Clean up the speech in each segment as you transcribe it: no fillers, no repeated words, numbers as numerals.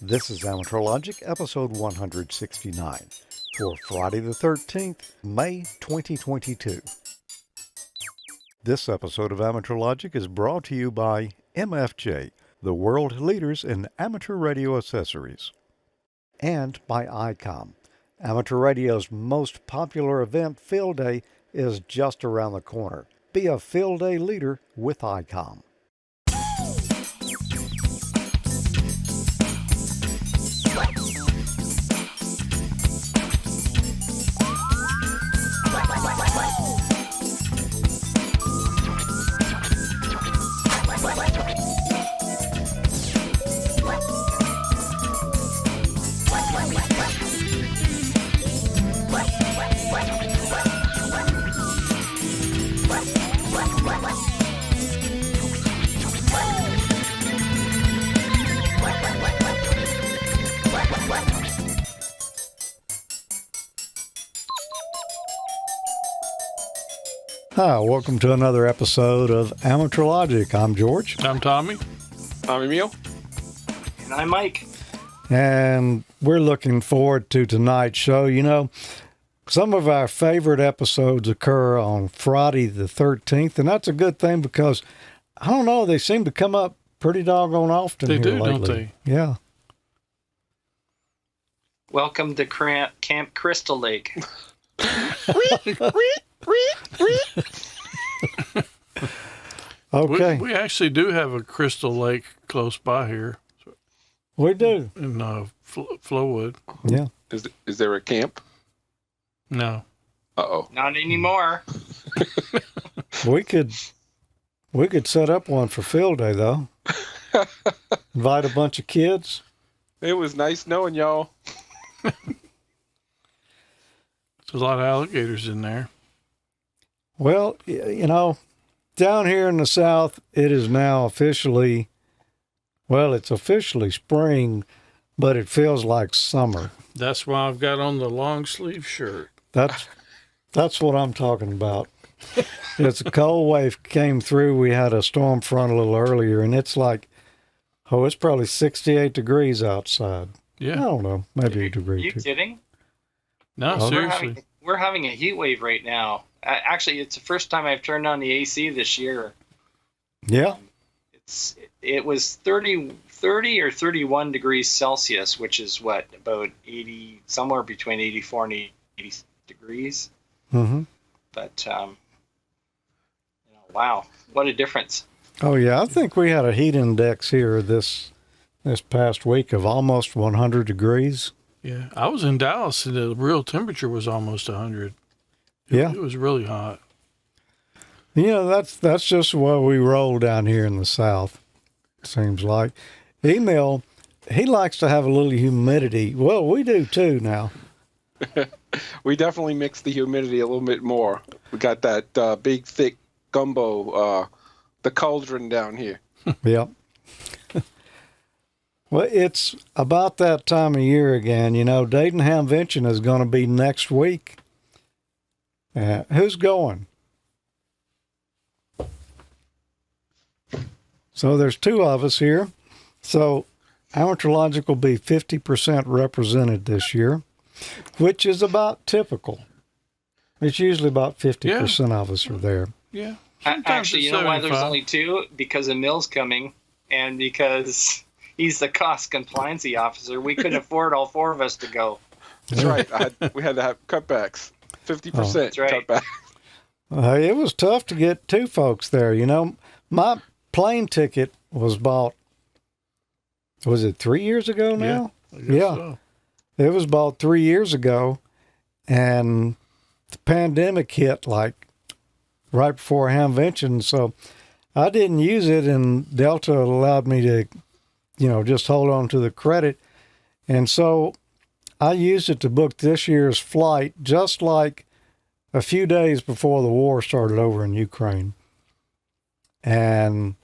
This is AmateurLogic, episode 169, for Friday the 13th, May 2022. This episode of AmateurLogic is brought to you by MFJ, the world leaders in amateur radio accessories, and by ICOM. Amateur radio's most popular event, Field Day, is just around the corner. Be a Field Day leader with ICOM. Hi, welcome to another episode of AmateurLogic. I'm George. I'm Tommy. I'm Emil. And I'm Mike. And we're looking forward to tonight's show. You know, some of our favorite episodes occur on Friday the 13th, and that's a good thing because, I don't know, they seem to come up pretty doggone often They here do, lately. don't they? Yeah. Welcome to Camp Crystal Lake. Okay. We actually do have a Crystal Lake close by here We do. in Flowood. Yeah. Is there a camp? No. Uh-oh. Not anymore. We could set up one for Field Day, though. Invite a bunch of kids. It was nice knowing y'all. There's a lot of alligators in there. Well, you know, down here in the South, it is now officially, well, it's officially spring, but it feels like summer. That's why I've got on the long sleeve shirt. That's what I'm talking about. It's a cold wave came through. We had a storm front a little earlier, and it's like, it's probably 68 degrees outside. I Yeah. don't know, maybe a degree Are you or two. kidding? No, Oh. seriously. We're having a heat wave right now. Actually, it's the first time I've turned on the AC this year. Yeah. It was 30 or 31 degrees Celsius, which is what, about 80, somewhere between 84 and 80 degrees. Mm-hmm. But wow, what a difference! Oh, yeah. I think we had a heat index here this past week of almost 100 degrees. Yeah. I was in Dallas and the real temperature was almost 100. Yeah. It was really hot. You know, that's just the way we roll down here in the South, it seems like. Emil, he likes to have a little humidity. Well, we do too now. We definitely mixed the humidity a little bit more. We got that big, thick gumbo, the cauldron down here. Yep. Well, it's about that time of year again. You know, Dayton Hamvention is going to be next week. Who's going? So there's two of us here. So AmateurLogic will be 50% represented this year, which is about typical. It's usually about 50% of us are there. Yeah. Actually, it's you know why there's 75. only two? Because Emil's coming, and because he's the cost compliancy officer. We couldn't afford all four of us to go. That's right. We had to have cutbacks. 50% That's right. cutback. It was tough to get two folks there. You know, my plane ticket was bought, was it 3 years ago now? I guess Yeah. so. It was bought 3 years ago, and the pandemic hit like right before Hamvention, so I didn't use it, and Delta allowed me to, you know, just hold on to the credit. And so I used it to book this year's flight just like a few days before the war started over in Ukraine. And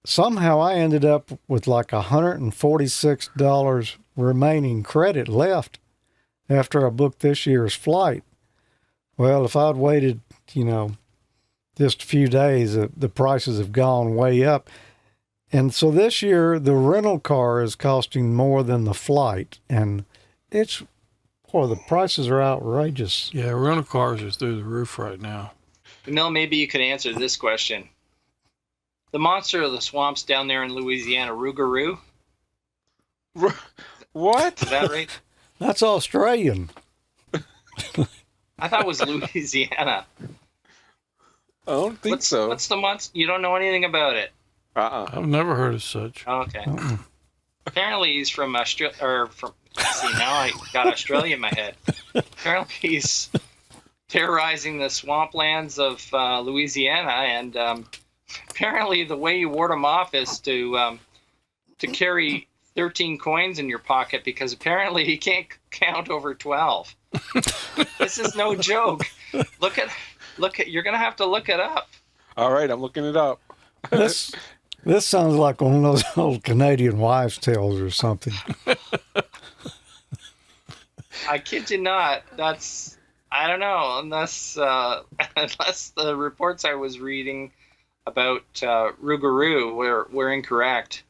somehow I ended up with like $146 remaining credit left after I booked this year's flight. Well, if I'd waited, you know, just a few days, the prices have gone way up. And so this year, the rental car is costing more than the flight. And the prices are outrageous. Yeah, rental cars are through the roof right now. Mel, maybe you could answer this question. The monster of the swamps down there in Louisiana, Rougarou? What? Is that right? That's Australian. I thought it was Louisiana. I don't think so. What's the monster? You don't know anything about it? I've never heard of such. Oh, okay. Apparently he's from Australia, see, now I got Australia in my head. Apparently he's terrorizing the swamplands of Louisiana, and apparently the way you ward him off is to carry 13 coins in your pocket, because apparently he can't count over 12. This is no joke. Look at. You're gonna have to look it up. All right, I'm looking it up. This sounds like one of those old Canadian wives' tales or something. I kid you not. I don't know, unless the reports I was reading about Rougarou were incorrect.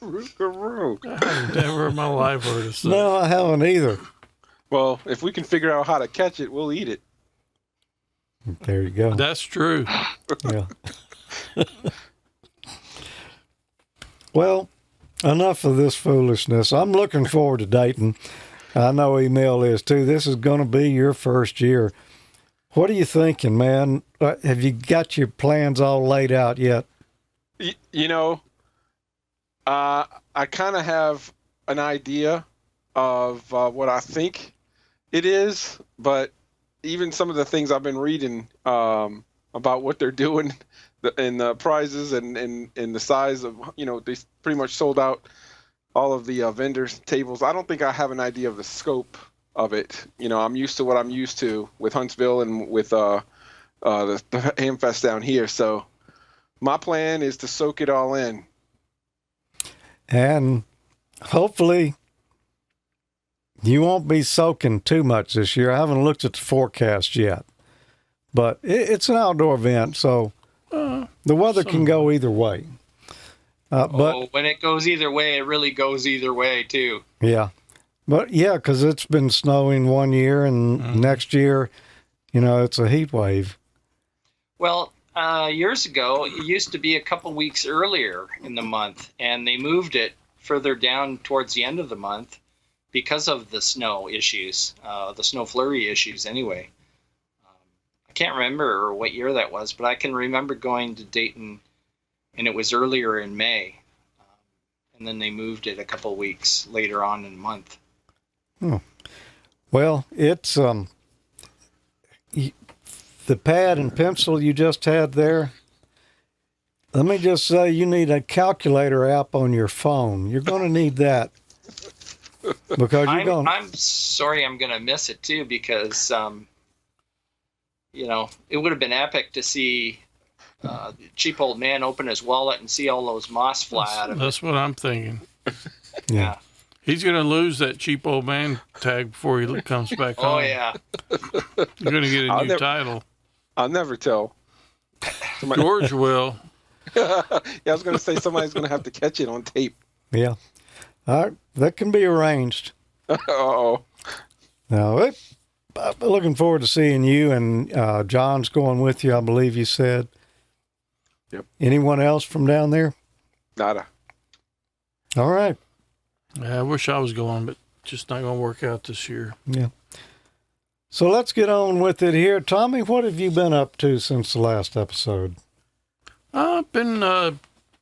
Rougarou. I've never in my life heard of such. No, I haven't either. Well, if we can figure out how to catch it, we'll eat it. There you go. That's true. Yeah. Well, enough of this foolishness. I'm looking forward to Dayton. I know Emil is too. This is going to be your first year. What are you thinking, man? Have you got your plans all laid out yet? You know, I kind of have an idea of what I think it is, but even some of the things I've been reading about what they're doing and the prizes and the size of, they pretty much sold out all of the vendors' tables. I don't think I have an idea of the scope of it. I'm used to what I'm used to with Huntsville and with the Hamfest down here. So my plan is to soak it all in. And hopefully you won't be soaking too much this year. I haven't looked at the forecast yet, but it's an outdoor event, so the weather can go either way. But when it goes either way, it really goes either way too. Yeah. But yeah, because it's been snowing one year and next year, it's a heat wave. Well, years ago, it used to be a couple weeks earlier in the month, and they moved it further down towards the end of the month because of the snow issues, the snow flurry issues anyway. I can't remember what year that was, but I can remember going to Dayton, and it was earlier in May. And then they moved it a couple weeks later on in the month. Oh. Well, it's the pad and pencil you just had there. Let me just say, you need a calculator app on your phone. You're going to need that. Because I'm sorry I'm going to miss it too, because it would have been epic to see the cheap old man open his wallet and see all those moss fly out of it. That's what I'm thinking. Yeah. He's going to lose that cheap old man tag before he comes back home. Oh yeah. You're going to get a new title. I'll never tell. George will. Yeah, I was going to say somebody's going to have to catch it on tape. Yeah. All right. That can be arranged. Uh-oh. Now, I'm looking forward to seeing you, and John's going with you, I believe you said. Yep. Anyone else from down there? Nada. All right. Yeah, I wish I was going, but just not going to work out this year. Yeah. So let's get on with it here. Tommy, what have you been up to since the last episode? I've been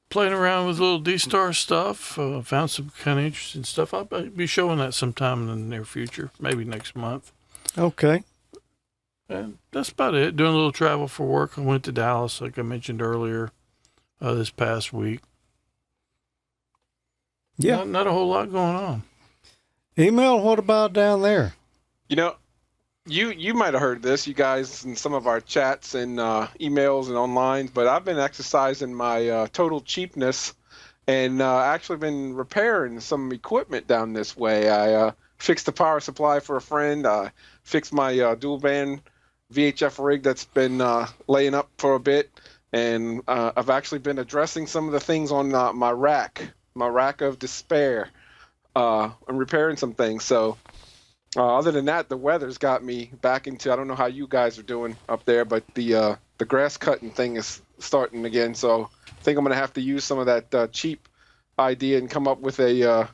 playing around with little D-Star stuff. Found some kind of interesting stuff. I'll be showing that sometime in the near future, maybe next month. Okay. And that's about it. Doing a little travel for work. I went to Dallas, like I mentioned earlier, this past week. Yeah. Not a whole lot going on. Email, what about down there? You might have heard this, you guys, in some of our chats and emails and online, but I've been exercising my total cheapness and actually been repairing some equipment down this way. I fixed the power supply for a friend. I fixed my dual band VHF rig that's been laying up for a bit, and I've actually been addressing some of the things on my rack of despair, and repairing some things. So other than that, the weather's got me back into, I don't know how you guys are doing up there, but the grass cutting thing is starting again. So I think I'm going to have to use some of that cheap idea and come up with a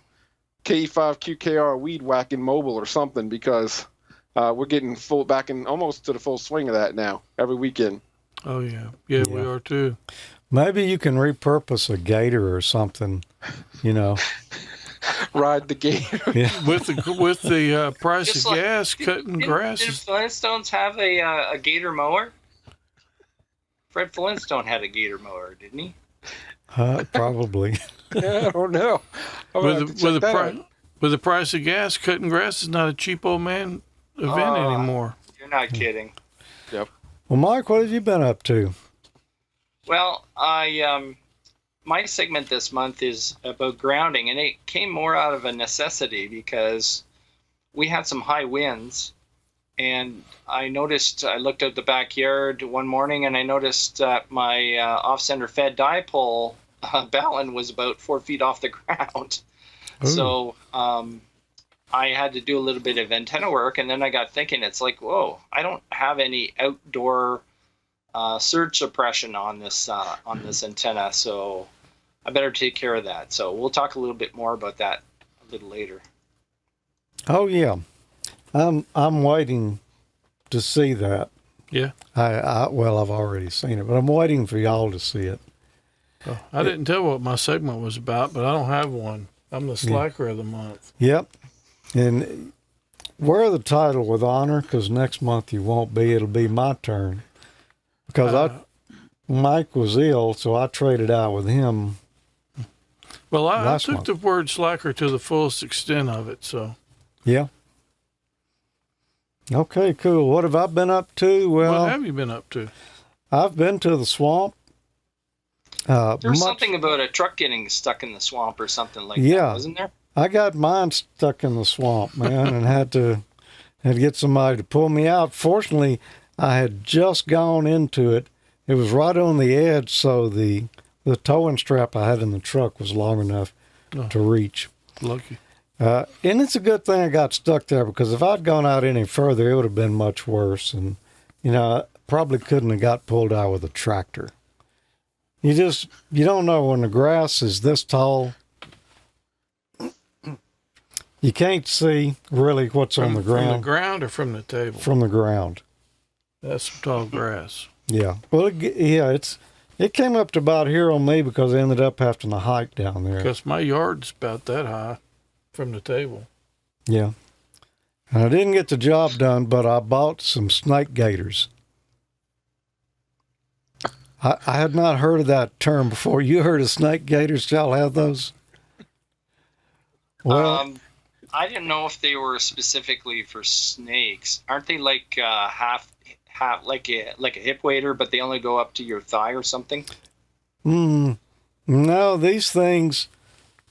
KE5 QKR weed whacking mobile or something, because we're getting back in almost to the full swing of that now every weekend. Oh yeah, yeah, we are too. Maybe you can repurpose a gator or something, you know. Ride the gator. Yeah. With the price Just of like- gas, cutting Did grass. Flintstones have a gator mower? Fred Flintstone had a gator mower, didn't he? Probably. Yeah, I don't know. With the price of gas, cutting grass is not a cheap old man event anymore. You're not kidding. Yep. Well, Mike, what have you been up to? Well, my segment this month is about grounding, and it came more out of a necessity because we had some high winds, and I looked out the backyard one morning, and I noticed that my off-center fed dipole balun was about 4 feet off the ground. Ooh. So I had to do a little bit of antenna work, and then I got thinking, it's like, whoa, I don't have any outdoor surge suppression on this antenna, so I better take care of that. So we'll talk a little bit more about that a little later. Oh yeah, I'm waiting to see that. Yeah. Well, I've already seen it, but I'm waiting for y'all to see it. Oh, I didn't tell what my segment was about, but I don't have one. I'm the slacker of the month. Yep. And wear the title with honor, because next month you won't be. It'll be my turn. Because Mike was ill, so I traded out with him. Well, I Last took month. the word slacker to the fullest extent of it, so. Yeah. Okay, cool. What have I been up to? Well, What have you been up to? I've been to the swamp. There was something about a truck getting stuck in the swamp or something like Yeah. that, wasn't there? I got mine stuck in the swamp, man, and had to get somebody to pull me out. Fortunately, I had just gone into it. It was right on the edge, so the towing strap I had in the truck was long enough to reach. Lucky. And it's a good thing I got stuck there, because if I'd gone out any further, it would have been much worse. And, I probably couldn't have got pulled out with a tractor. You don't know when the grass is this tall. You can't see really what's on the ground. From the ground or from the table? From the ground. That's some tall grass. Yeah. Well, it came up to about here on me, because I ended up having to hike down there. Because my yard's about that high from the table. Yeah. And I didn't get the job done, but I bought some snake gators. I had not heard of that term before. You heard of snake gators? Y'all have those? Well, I didn't know if they were specifically for snakes. Aren't they like half like a hip waiter, but they only go up to your thigh or something? No, these things,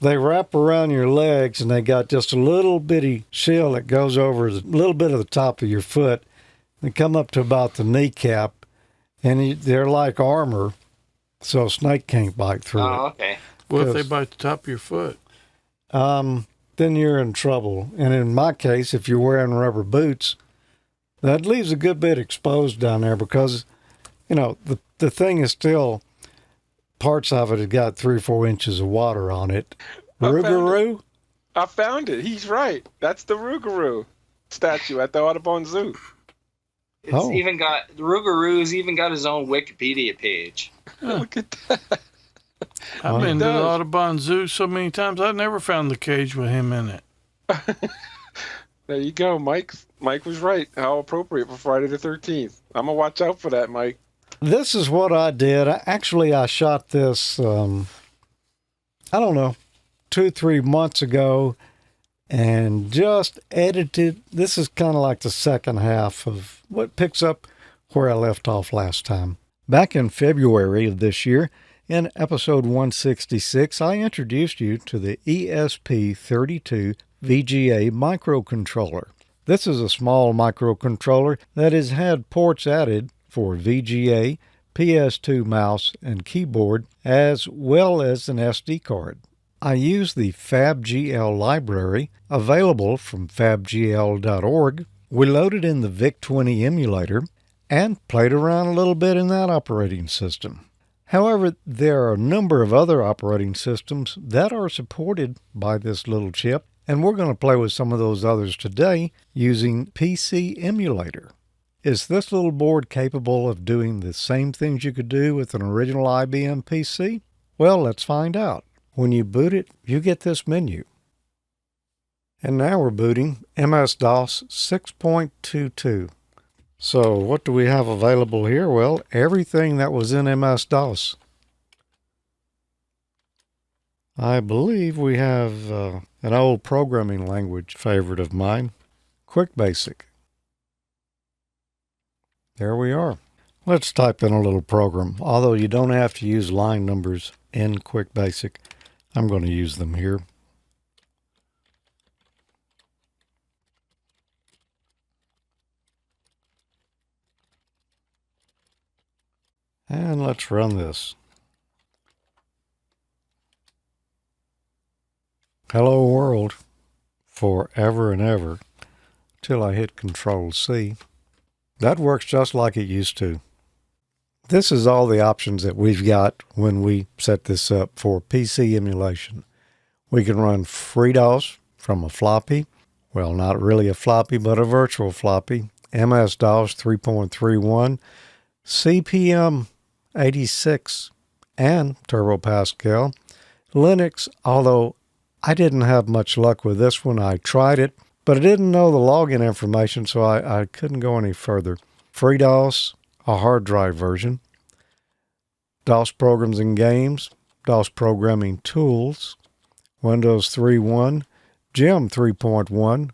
they wrap around your legs, and they got just a little bitty shell that goes over a little bit of the top of your foot. They come up to about the kneecap, and they're like armor, so a snake can't bite through Oh, it. okay. What if they bite the top of your foot? Then you're in trouble. And in my case, if you're wearing rubber boots, that leaves a good bit exposed down there, because, the thing is still, parts of it have got 3 or 4 inches of water on it. Rougarou? I found it. He's right. That's the Rougarou statue at the Audubon Zoo. It's Oh. even got the Rougarou's even got his own Wikipedia page. Look at that. I've been to the does. Audubon Zoo so many times, I never found the cage with him in it. There you go. Mike was right. How appropriate for Friday the 13th. I'm going to watch out for that, Mike. This is what I did. I shot this, I don't know, 2-3 months ago, and just edited. This is kind of like the second half of what picks up where I left off last time. Back in February of this year, in episode 166, I introduced you to the ESP32 VGA microcontroller. This is a small microcontroller that has had ports added for VGA, PS2 mouse and keyboard, as well as an SD card. I used the FabGL library available from fabgl.org. We loaded in the VIC-20 emulator and played around a little bit in that operating system. However, there are a number of other operating systems that are supported by this little chip, and we're going to play with some of those others today using PC Emulator. Is this little board capable of doing the same things you could do with an original IBM PC? Well, let's find out. When you boot it, you get this menu. And now we're booting MS-DOS 6.22. So what do we have available here? Well, everything that was in MS-DOS. I believe we have an old programming language favorite of mine, QuickBasic. There we are. Let's type in a little program. Although you don't have to use line numbers in QuickBasic, I'm going to use them here. And let's run this. Hello world, forever and ever, till I hit Control-C. That works just like it used to. This is all the options that we've got when we set this up for PC emulation. We can run FreeDOS from a floppy, well, not really a floppy, but a virtual floppy, MS-DOS 3.31, CPM 86, and Turbo Pascal. Linux, although I didn't have much luck with this one. I tried it, but I didn't know the login information, so I couldn't go any further. FreeDOS, a hard drive version. DOS programs and games, DOS programming tools, Windows 3.1, GEM 3.1,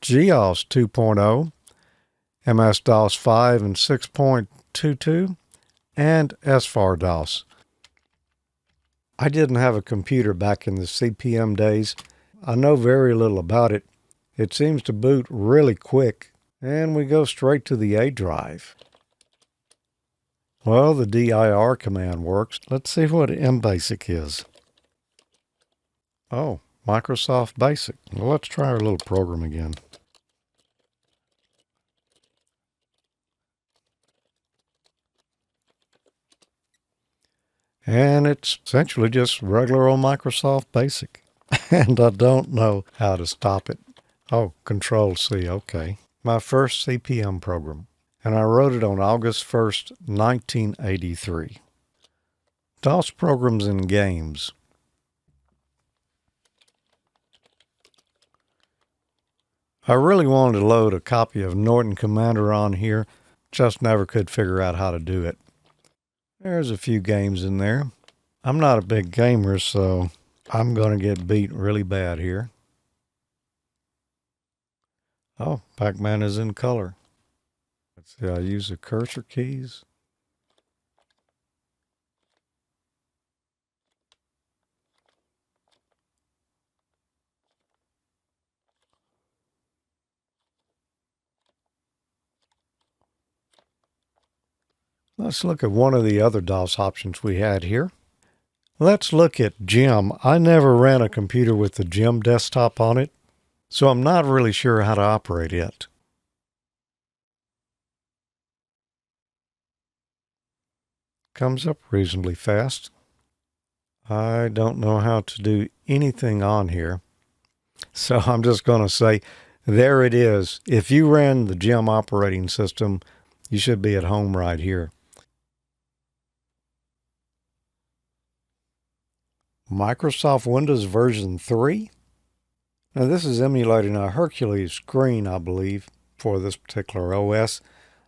GEOS 2.0, MS-DOS 5 and 6.22, and SFAR-DOS. I didn't have a computer back in the CPM days. I know very little about it. It seems to boot really quick, and we go straight to the A drive. Well, the dir command works. Let's see what MBasic is. Oh, Microsoft Basic. Well, let's try our little program again. And it's essentially just regular old Microsoft Basic. And I don't know how to stop it. Oh, Control-C, okay. My first CPM program. And I wrote it on August 1st, 1983. DOS programs and games. I really wanted to load a copy of Norton Commander on here, just never could figure out how to do it. There's a few games in there. I'm not a big gamer, so I'm going to get beat really bad here. Oh, Pac-Man is in color. Let's see, I use the cursor keys. Let's look at one of the other DOS options we had here. Let's look at GEM. I never ran a computer with the GEM desktop on it, so I'm not really sure how to operate it. Comes up reasonably fast. I don't know how to do anything on here, so I'm just going to say, there it is. If you ran the GEM operating system, you should be at home right here. Microsoft Windows version 3. Now this is emulating a Hercules screen, I believe, for this particular OS.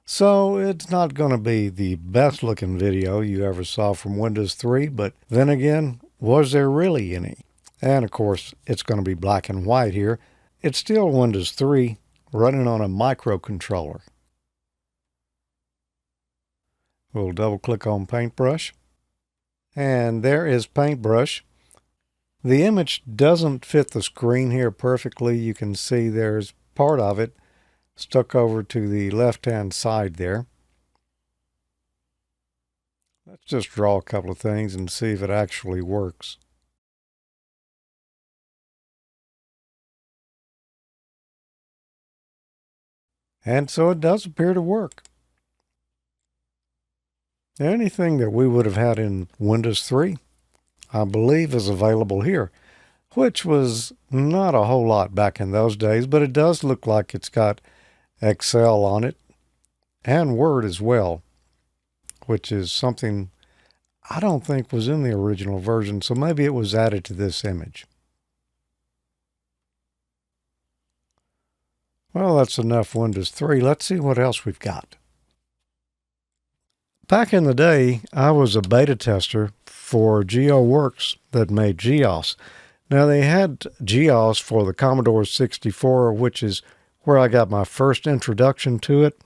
So it's not going to be the best looking video you ever saw from Windows 3, but then again, was there really any? And of course, it's going to be black and white here. It's still Windows 3 running on a microcontroller. We'll double click on Paintbrush. And there is Paintbrush. The image doesn't fit the screen here perfectly. You can see there's part of it stuck over to the left-hand side there. Let's just draw a couple of things and see if it actually works. And so it does appear to work. Anything that we would have had in Windows 3, I believe, is available here, which was not a whole lot back in those days, but it does look like it's got Excel on it and Word as well, which is something I don't think was in the original version, so maybe it was added to this image. Well, that's enough Windows 3. Let's see what else we've got. Back in the day, I was a beta tester for GeoWorks that made GEOS. Now, they had GEOS for the Commodore 64, which is where I got my first introduction to it.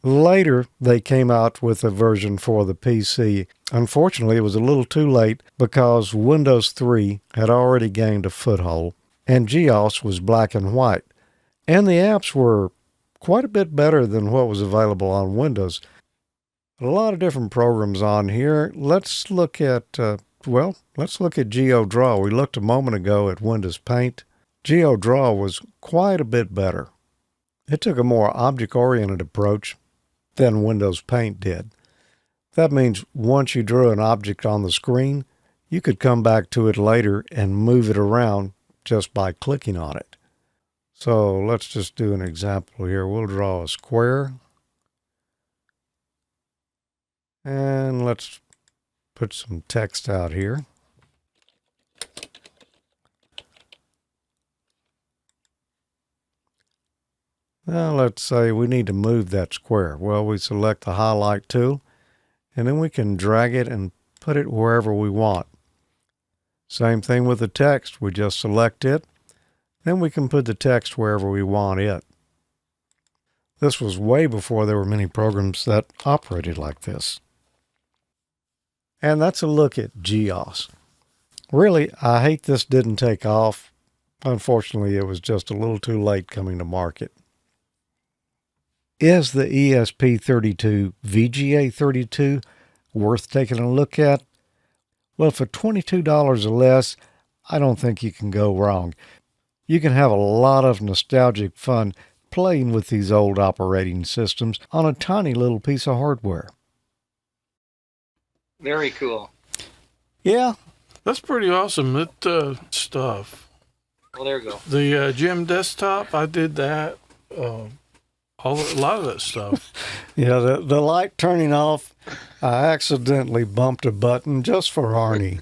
Later, they came out with a version for the PC. Unfortunately, it was a little too late because Windows 3 had already gained a foothold, and GEOS was black and white. And the apps were quite a bit better than what was available on Windows. A lot of different programs on here. Let's look at, GeoDraw. We looked a moment ago at Windows Paint. GeoDraw was quite a bit better. It took a more object-oriented approach than Windows Paint did. That means once you drew an object on the screen, you could come back to it later and move it around just by clicking on it. So let's just do an example here. We'll draw a square. And let's put some text out here. Now let's say we need to move that square. Well, we select the highlight tool, and then we can drag it and put it wherever we want. Same thing with the text. We just select it, then we can put the text wherever we want it. This was way before there were many programs that operated like this. And that's a look at GEOS. Really, I hate this didn't take off. Unfortunately, it was just a little too late coming to market. Is the ESP32 VGA32 worth taking a look at? Well, for $22 or less, I don't think you can go wrong. You can have a lot of nostalgic fun playing with these old operating systems on a tiny little piece of hardware. Very cool. Yeah. That's pretty awesome. That stuff. Well, there you go. The Gem desktop, I did that. A lot of that stuff. Yeah, the light turning off, I accidentally bumped a button just for Arnie.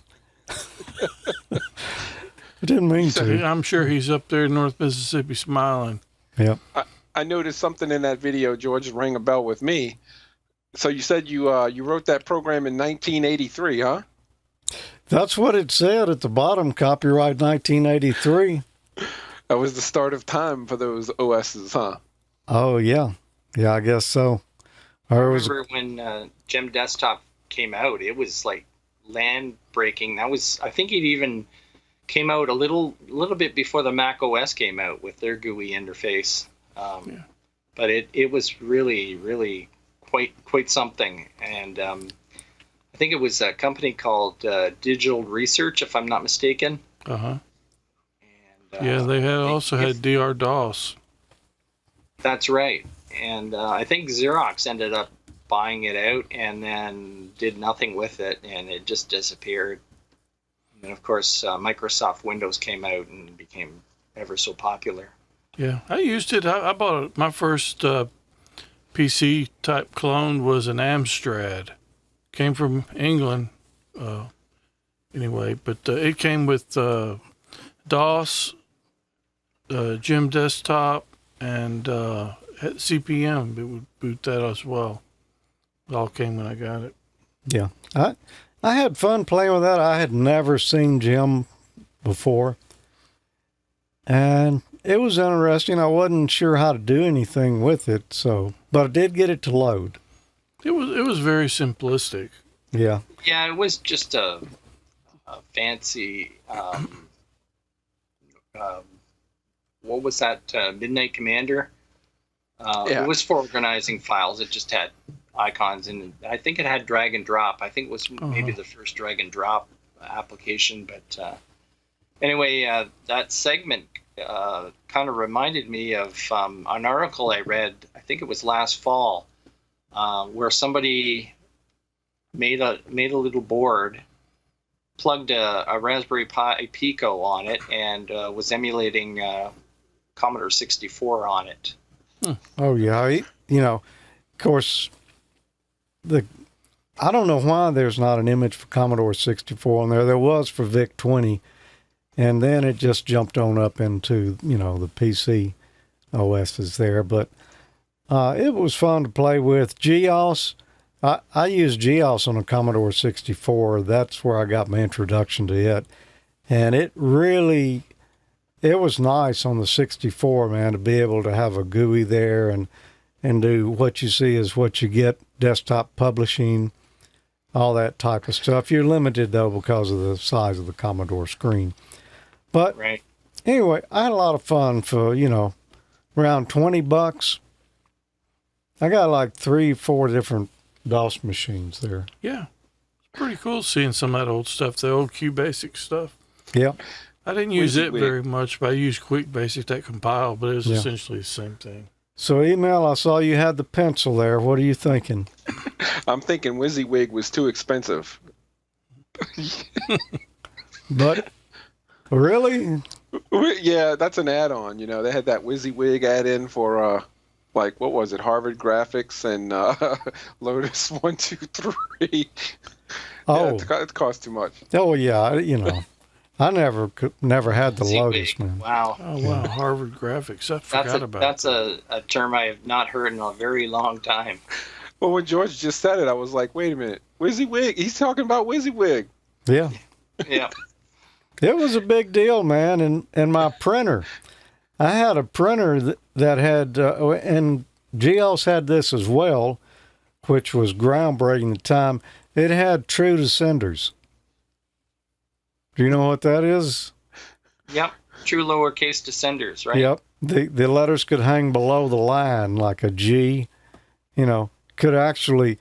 I didn't mean to. I'm sure he's up there in North Mississippi smiling. Yep. I noticed something in that video, George, rang a bell with me. So you said you wrote that program in 1983, huh? That's what it said at the bottom, copyright 1983. That was the start of time for those OSs, huh? Oh, yeah. Yeah, I guess so. I remember when Gem Desktop came out, it was like land breaking. That was, I think it even came out a little bit before the Mac OS came out with their GUI interface. Yeah. But it was really, really quite something. And I think it was a company called Digital Research, if I'm not mistaken. Uh-huh. And, yeah, they had also had DR DOS. That's right. And I think Xerox ended up buying it out and then did nothing with it, and it just disappeared. And of course, Microsoft Windows came out and became ever so popular. Yeah, I used it. I bought it. My first PC type clone was an Amstrad. Came from England, anyway. But it came with DOS, Gem Desktop, and CPM. It would boot that as well. It all came when I got it. Yeah, I had fun playing with that. I had never seen Gem before, and it was interesting. I wasn't sure how to do anything with it, but I did get it to load. It was very simplistic. Yeah. Yeah, it was just a fancy. What was that? Midnight Commander. Yeah. It was for organizing files. It just had icons, and I think it had drag and drop. I think it was maybe the first drag and drop application. But anyway, that segment kind of reminded me of an article I read. I think it was last fall, where somebody made a little board, plugged a Raspberry Pi Pico on it, and was emulating Commodore 64 on it. Oh yeah, of course, I don't know why there's not an image for Commodore 64 on there. There was for VIC 20, and then it just jumped on up into the PC OSs there. But it was fun to play with. GEOS, I used GEOS on a Commodore 64. That's where I got my introduction to it, and it was nice on the 64, man, to be able to have a GUI there and do what you see is what you get, desktop publishing, all that type of stuff. You're limited, though, because of the size of the Commodore screen. But Right. Anyway, I had a lot of fun for, around $20. I got like 3-4 different DOS machines there. Yeah. It's pretty cool seeing some of that old stuff, the old QBasic stuff. Yeah. I didn't use it WYSIWYG. very much, but I used QuickBasic that compiled, but it was Yeah. essentially the same thing. So, Email, I saw you had the pencil there. What are you thinking? I'm thinking WYSIWYG was too expensive. But, really? Yeah, that's an add-on. They had that WYSIWYG add-in for what was it, Harvard Graphics and Lotus 123. Oh, Yeah, it cost too much. oh yeah, I never had the WYSIWYG. Lotus, man. Wow. Oh, wow. Harvard Graphics. I forgot about That's that. a term I have not heard in a very long time. Well, when George just said it, I was like, wait a minute, WYSIWYG? He's talking about WYSIWYG. Yeah. Yeah. It was a big deal, man. And my printer, I had a printer that had, and GEOS had this as well, which was groundbreaking at the time. It had true to senders. Do you know what that is? Yep. True lowercase descenders, right? Yep. The letters could hang below the line like a G, could actually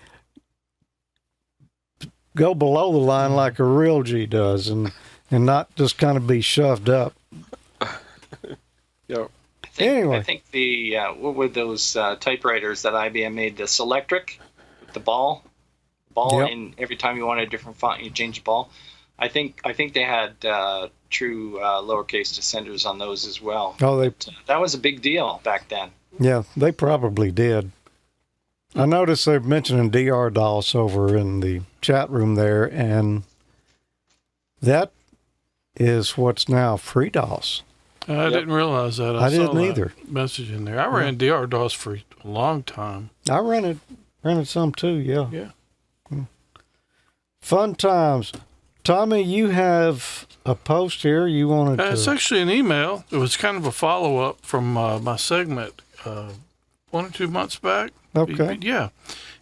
go below the line like a real G does and not just kind of be shoved up. Yep. Anyway. I think the what were those typewriters that IBM made? The Selectric, the ball, Yep. and every time you wanted a different font, you change the ball. I think they had true lowercase descenders on those as well. Oh, That was a big deal back then. yeah, they probably did. I noticed they're mentioning DR DOS over in the chat room there, and that is what's now FreeDOS. I didn't realize that. I saw didn't that either. message in there. I ran DR DOS for a long time. I rented some too, yeah. Yeah. Fun times. Tommy, you have a post here you wanted It's to... actually an email. It was kind of a follow-up from my segment 1 or 2 months back. Okay. Yeah.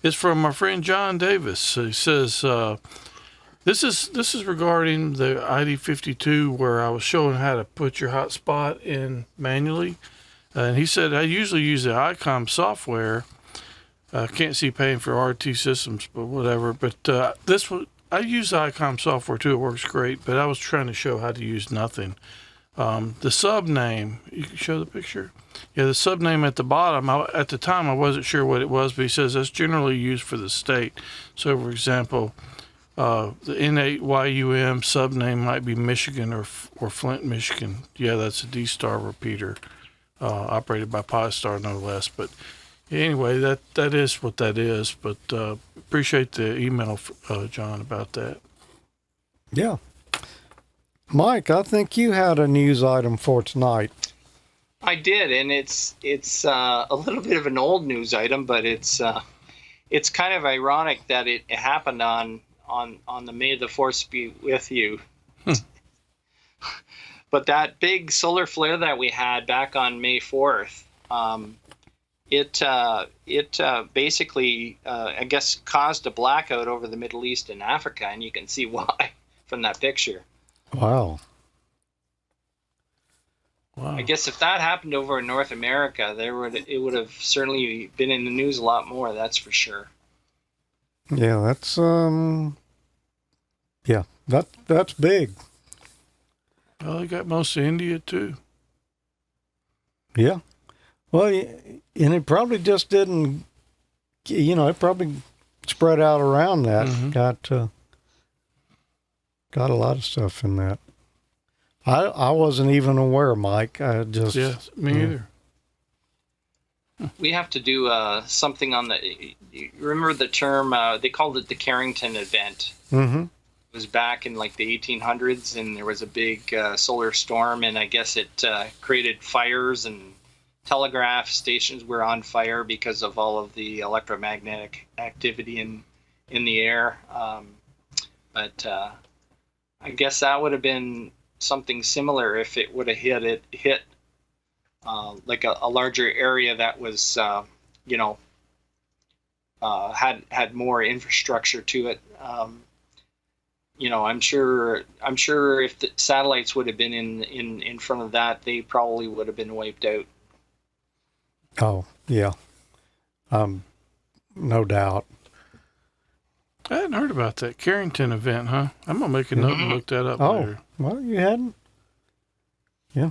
It's from my friend John Davis. He says, this is regarding the ID52 where I was showing how to put your hotspot in manually. And he said, I usually use the ICOM software. Can't see paying for RT systems, but whatever. But I use the ICOM software too. It works great. But I was trying to show how to use nothing. The sub name, you can show the picture? Yeah, the sub name at the bottom, at the time I wasn't sure what it was, but he says that's generally used for the state. So, for example, the N8YUM sub name might be Michigan or Flint, Michigan. Yeah, that's a D-Star repeater operated by Pi-Star, no less. But anyway, that is what that is. But appreciate the email, John, about that. Yeah. Mike, I think you had a news item for tonight. I did, and it's a little bit of an old news item, but it's kind of ironic that it happened on the May the Force be with you. But that big solar flare that we had back on May 4th, it basically I guess caused a blackout over the Middle East and Africa, and you can see why from that picture. Wow. Wow. I guess if that happened over in North America, it would have certainly been in the news a lot more. That's for sure. Yeah, that's big. Well, they got most of India too. Yeah. Well, and it probably just didn't, it probably spread out around that. Mhm. Got a lot of stuff in that. I wasn't even aware, Mike. I just Yes, me either. We have to do something on the. You remember the term? They called it the Carrington event. Mm-hmm. It was back in like the 1800s, and there was a big solar storm, and I guess it created fires, and telegraph stations were on fire because of all of the electromagnetic activity in the air. But I guess that would have been something similar if it would have hit like a larger area that was had more infrastructure to it. I'm sure if the satellites would have been in front of that, they probably would have been wiped out. Oh, yeah. No doubt. I hadn't heard about that Carrington event, huh? I'm gonna make a note and look that up later. Well, you hadn't? Yeah.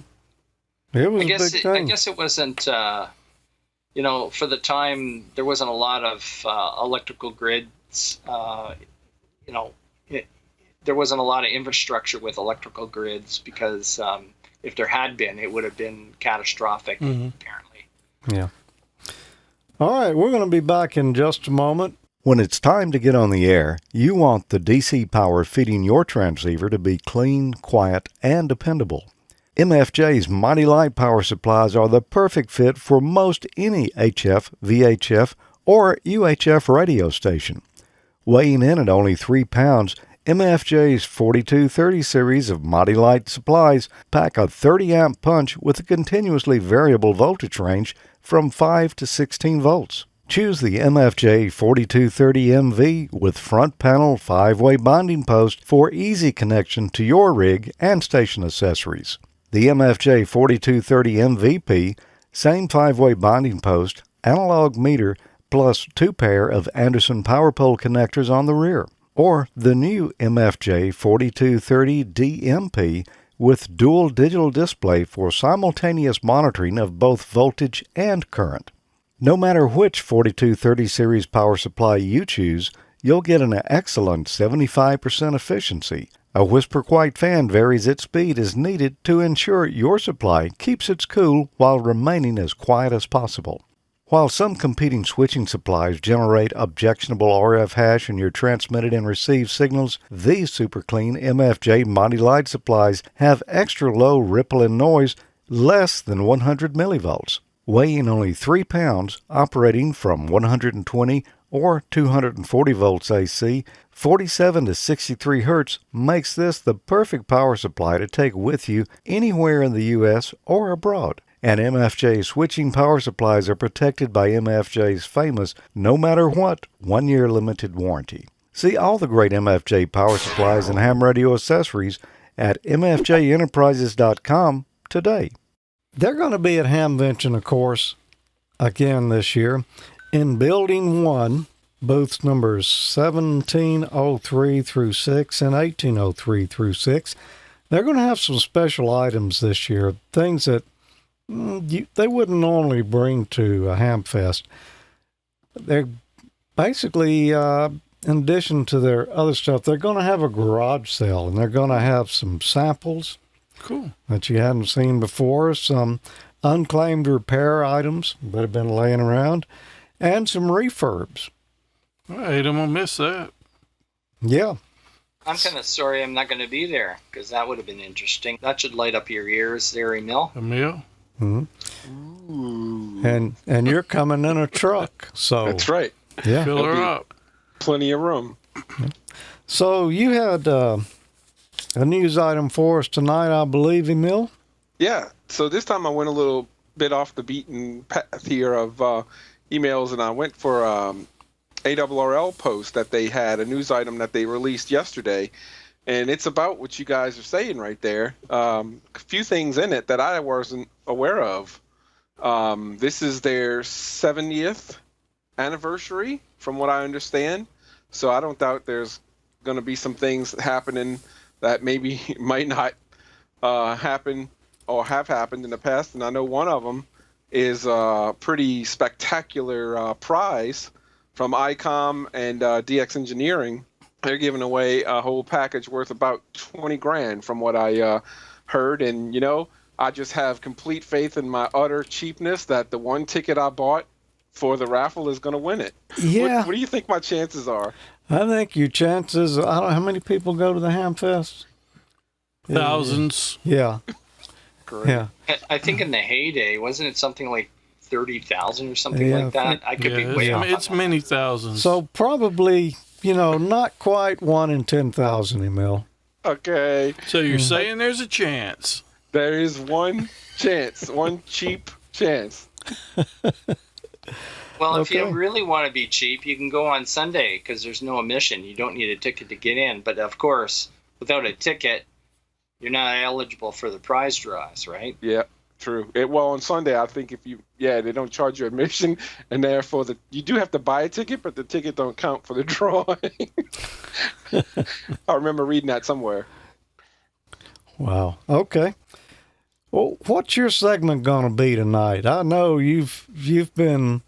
It was a big thing. I guess it wasn't, for the time, there wasn't a lot of electrical grids. There wasn't a lot of infrastructure with electrical grids because if there had been, it would have been catastrophic, apparently. Yeah. All right, we're going to be back in just a moment. When it's time to get on the air, you want the DC power feeding your transceiver to be clean, quiet, and dependable. MFJ's Mighty Light power supplies are the perfect fit for most any HF, VHF, or UHF radio station. Weighing in at only 3 pounds, MFJ's 4230 series of Mighty Light supplies pack a 30-amp punch with a continuously variable voltage range from 5 to 16 volts. Choose the MFJ 4230MV with front panel 5-way bonding post for easy connection to your rig and station accessories. The MFJ 4230 MVP, same 5-way bonding post, analog meter, plus 2 pair of Anderson power pole connectors on the rear. Or the new MFJ 4230 DMP with dual digital display for simultaneous monitoring of both voltage and current. No matter which 4230 series power supply you choose, you'll get an excellent 75% efficiency. A whisper quiet fan varies its speed as needed to ensure your supply keeps its cool while remaining as quiet as possible. While some competing switching supplies generate objectionable RF hash in your transmitted and received signals, these super clean MFJ Mighty Light supplies have extra low ripple and noise, less than 100 millivolts. Weighing only 3 pounds, operating from 120 or 240 volts AC, 47 to 63 hertz makes this the perfect power supply to take with you anywhere in the U.S. or abroad. And MFJ switching power supplies are protected by MFJ's famous no matter what 1-year limited warranty. See all the great MFJ power supplies and ham radio accessories at mfjenterprises.com today. They're going to be at Hamvention, of course, again this year, in Building 1, booths numbers 1703 through 6 and 1803 through 6. They're going to have some special items this year, things that they wouldn't normally bring to a Hamfest. They're basically, in addition to their other stuff, they're going to have a garage sale, and they're going to have some samples. Cool. That you hadn't seen before, some unclaimed repair items that have been laying around, and some refurbs. I ain't gonna miss that. Yeah. I'm kind of sorry I'm not going to be there because that would have been interesting. That should light up your ears there, Emil. Emil? Mm-hmm. Ooh. And you're coming in a truck, so That's right. Yeah. Fill her up. Plenty of room. So you had a news item for us tonight, I believe, Emil? Yeah. So this time I went a little bit off the beaten path here of emails, and I went for ARRL post that they had, a news item that they released yesterday. And it's about what you guys are saying right there. A few things in it that I wasn't aware of. This is their 70th anniversary, from what I understand. So I don't doubt there's going to be some things happening that maybe might not happen or have happened in the past. And I know one of them is a pretty spectacular prize from ICOM and DX Engineering. They're giving away a whole package worth about 20 grand from what I heard. And, I just have complete faith in my utter cheapness that the one ticket I bought for the raffle is going to win it. Yeah. What do you think my chances are? I think your chances, I don't know how many people go to the Hamfest. Thousands. Yeah. Great. Yeah. I think in the heyday, wasn't it something like 30,000 or something Yeah, like that? I could be way off. It's many thousands. So probably, not quite 1 in 10,000, Emil. Okay. So you're saying there's a chance? There is one chance, one cheap chance. Well, if you Okay. really want to be cheap, you can go on Sunday because there's no admission. You don't need a ticket to get in. But of course, without a ticket, you're not eligible for the prize draws, right? Yeah, true. Well, on Sunday, I think they don't charge you admission, and therefore you do have to buy a ticket, but the ticket don't count for the drawing. I remember reading that somewhere. Wow. Okay. Well, what's your segment going to be tonight? I know you've been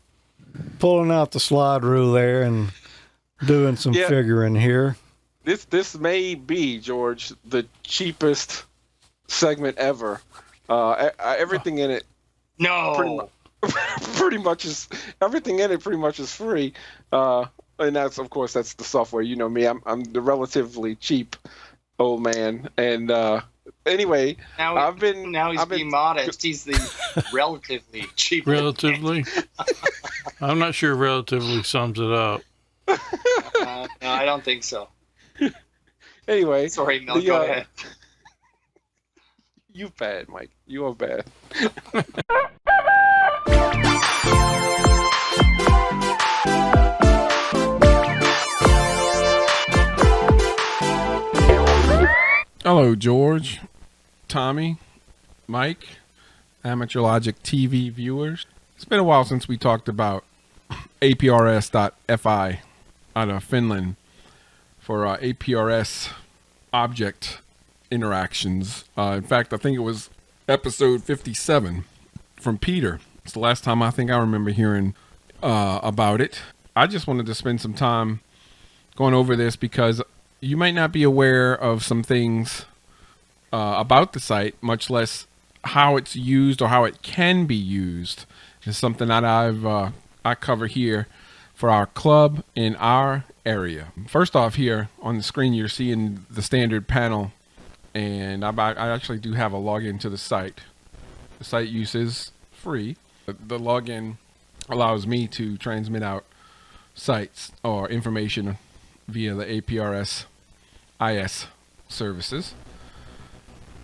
pulling out the slide rule there and doing some Yeah. figuring here. This may be, George, the cheapest segment ever. Everything in it No. pretty much is everything in it pretty much is free. And that's the software. You know me. I'm the relatively cheap old man. And anyway, Now he's being modest. He's the relatively cheap. Relatively? I'm not sure relatively sums it up. No, I don't think so. Anyway, Sorry, Mel, go ahead. You bad, Mike. You are bad. Hello, George, Tommy, Mike, AmateurLogic.TV viewers. It's been a while since we talked about APRS FI out of Finland for APRS object interactions. In fact, I think it was episode 57 from Peter. It's the last time I think I remember hearing about it. I just wanted to spend some time going over this because you might not be aware of some things about the site, much less how it's used or how it can be used. It's something that I cover here for our club in our area. First off, here on the screen you're seeing the standard panel, and I actually do have a login to the site. The site use is free. The login allows me to transmit out sites or information via the APRS IS services.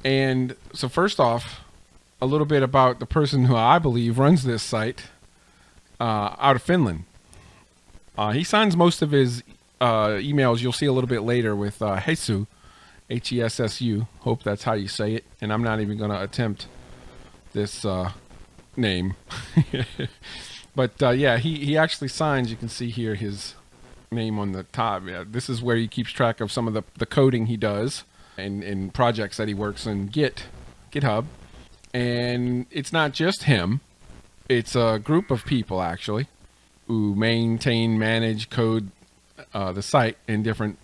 And so first off, a little bit about the person who I believe runs this site out of Finland. He signs most of his emails, you'll see a little bit later, with Hesu, Hessu. Hope that's how you say it. And I'm not even going to attempt this name. But yeah, he actually signs, you can see here his name on the top. Yeah, this is where he keeps track of some of the coding he does and projects that he works in GitHub. And it's not just him. It's a group of people, actually, who manage, code the site in different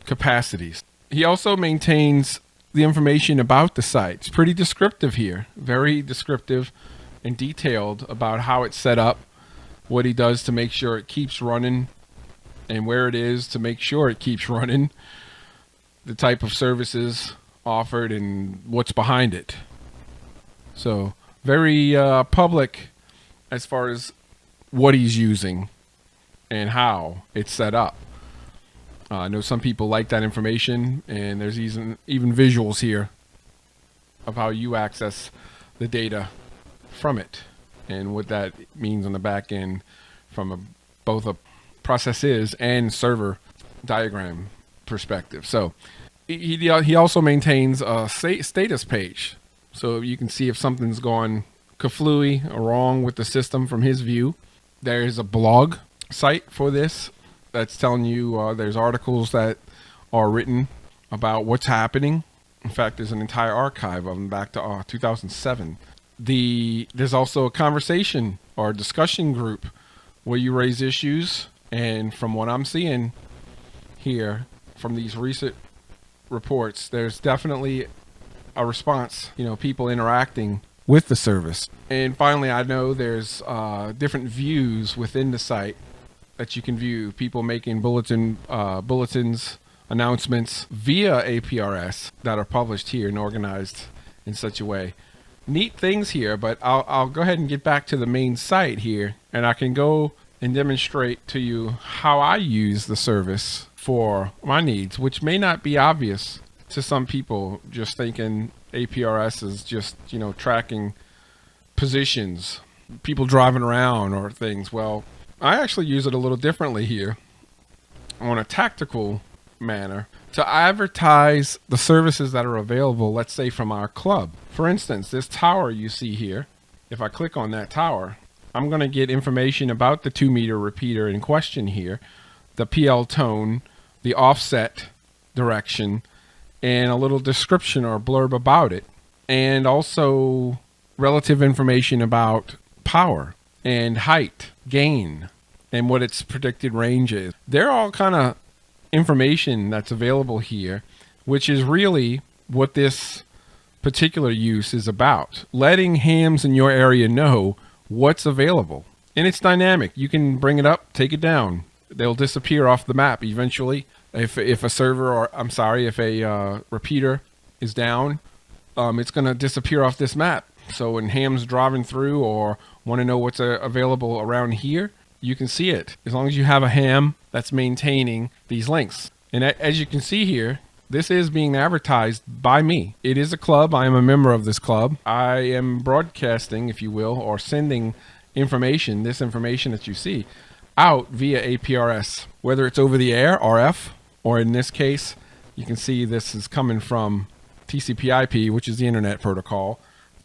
capacities. He also maintains the information about the site. It's pretty descriptive here, very descriptive and detailed about how it's set up, what he does to make sure it keeps running, and where it is to make sure it keeps running, the type of services offered, and what's behind it. So very public as far as what he's using and how it's set up. I know some people like that information, and there's even visuals here of how you access the data from it and what that means on the back end from both a processes and server diagram perspective. So he also maintains a status page, so you can see if something's gone kaflooey or wrong with the system from his view. There is a blog site for this that's telling you there's articles that are written about what's happening. In fact, there's an entire archive of them back to 2007. There's also a conversation or discussion group where you raise issues, and from what I'm seeing here from these recent reports, there's definitely a response, people interacting with the service. And finally, I know there's different views within the site that you can view, people making bulletins, announcements via APRS that are published here and organized in such a way. Neat things here, but I'll go ahead and get back to the main site here, and I can go and demonstrate to you how I use the service for my needs, which may not be obvious to some people, just thinking APRS is just, tracking positions, people driving around or things. Well, I actually use it a little differently here on a tactical manner to advertise the services that are available, let's say from our club. For instance, this tower you see here, if I click on that tower, I'm going to get information about the 2-meter repeater in question here, the PL tone, the offset direction, and a little description or blurb about it, and also relative information about power and height, gain, and what its predicted range is. They're all kind of information that's available here, which is really what this particular use is about. Letting hams in your area know what's available. And it's dynamic. You can bring it up, take it down. They'll disappear off the map eventually. If a repeater is down, it's going to disappear off this map. So when ham's driving through or want to know what's available around here, you can see it as long as you have a ham that's maintaining these links. And as you can see here, this is being advertised by me. It is a club. I am a member of this club. I am broadcasting, if you will, or sending information, this information that you see, out via APRS, whether it's over the air, RF, or in this case, you can see this is coming from TCP/IP, which is the Internet Protocol,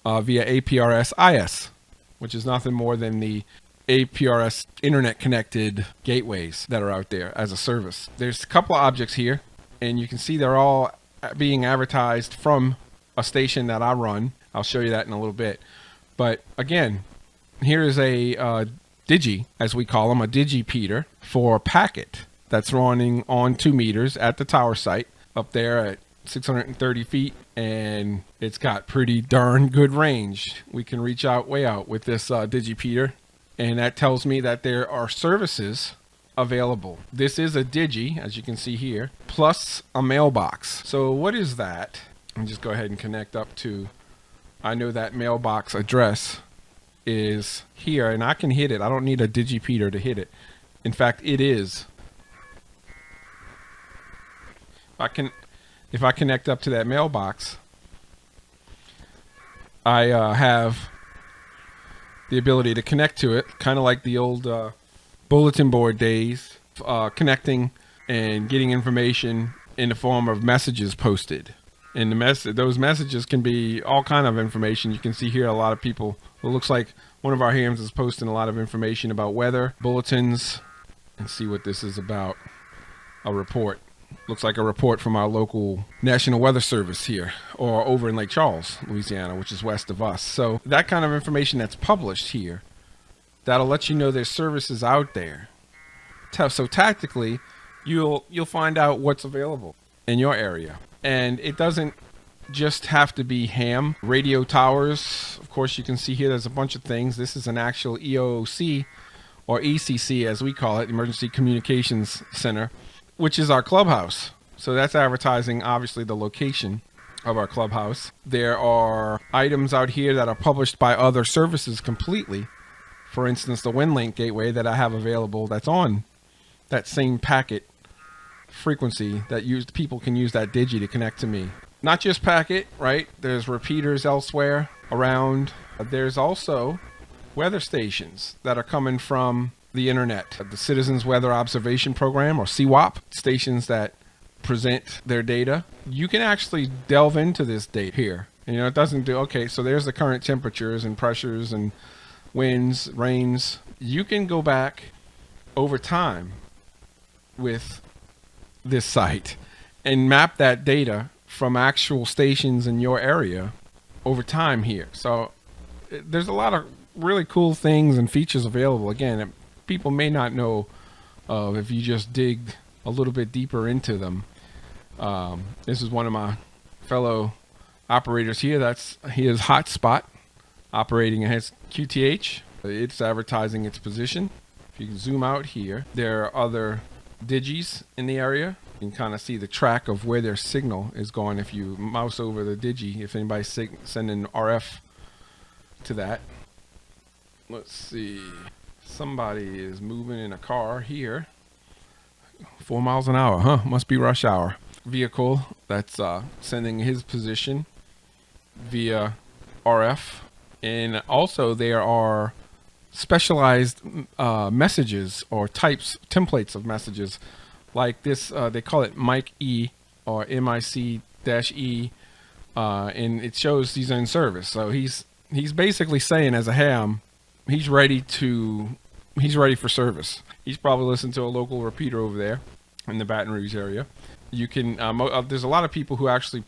via APRS IS, which is nothing more than the APRS internet connected gateways that are out there as a service. There's a couple of objects here, and you can see they're all being advertised from a station that I run. I'll show you that in a little bit. But again, here is a digi, as we call them, a digipeater for a packet that's running on 2 meters at the tower site up there at 630 feet, and it's got pretty darn good range. We can reach out way out with this digipeater, and that tells me that there are services available. This is a digi, as you can see here, plus a mailbox. So what is that? I'll just go ahead and connect up to, I know that mailbox address is here, and I can hit it. I don't need a digipeater to hit it. In fact, it is. If I connect up to that mailbox, I have the ability to connect to it, kind of like the old bulletin board days, connecting and getting information in the form of messages posted. And those messages can be all kind of information. You can see here a lot of people, it looks like one of our hams is posting a lot of information about weather, bulletins, and see what this is about. A report. Looks like a report from our local National Weather Service here, or over in Lake Charles, Louisiana, which is west of us. So that kind of information that's published here, that'll let you know there's services out there. So tactically, you'll find out what's available in your area. And it doesn't just have to be ham. Radio towers, of course, you can see here there's a bunch of things. This is an actual EOC, or ECC as we call it, Emergency Communications Center, which is our clubhouse. So that's advertising, obviously, the location of our clubhouse. There are items out here that are published by other services completely. For instance, the WinLink gateway that I have available that's on that same packet frequency that people can use that digi to connect to me. Not just packet, right? There's repeaters elsewhere around. There's also weather stations that are coming from the internet, the Citizens Weather Observation Program, or CWOP, stations that present their data. You can actually delve into this data here. And, it doesn't do, okay, so there's the current temperatures and pressures and winds, rains. You can go back over time with this site and map that data from actual stations in your area over time here. So there's a lot of really cool things and features available. Again, that people may not know of if you just dig a little bit deeper into them. This is one of my fellow operators here. He is Hotspot, operating as QTH. It's advertising its position. If you can zoom out here, there are other digis in the area. You can kind of see the track of where their signal is going if you mouse over the digi, if anybody's sending RF to that. Let's see. Somebody is moving in a car here. 4 miles an hour, huh? Must be rush hour. Vehicle that's sending his position via RF. And also there are specialized messages or templates of messages like this. They call it Mic E or MIC-E, and it shows he's in service. So he's basically saying, as a ham, he's ready for service. He's probably listening to a local repeater over there in the Baton Rouge area. You can there's a lot of people who actually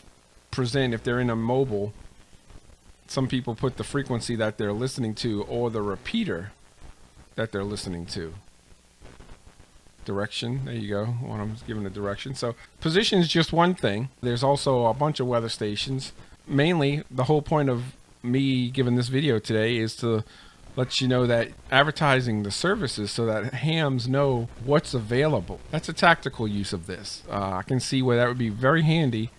present, if they're in a mobile, some people put the frequency that they're listening to or the repeater that they're listening to. Direction, there you go. When I'm giving the direction. So position is just one thing. There's also a bunch of weather stations. Mainly, the whole point of me giving this video today is to let you know that advertising the services so that hams know what's available. That's a tactical use of this. I can see where that would be very handy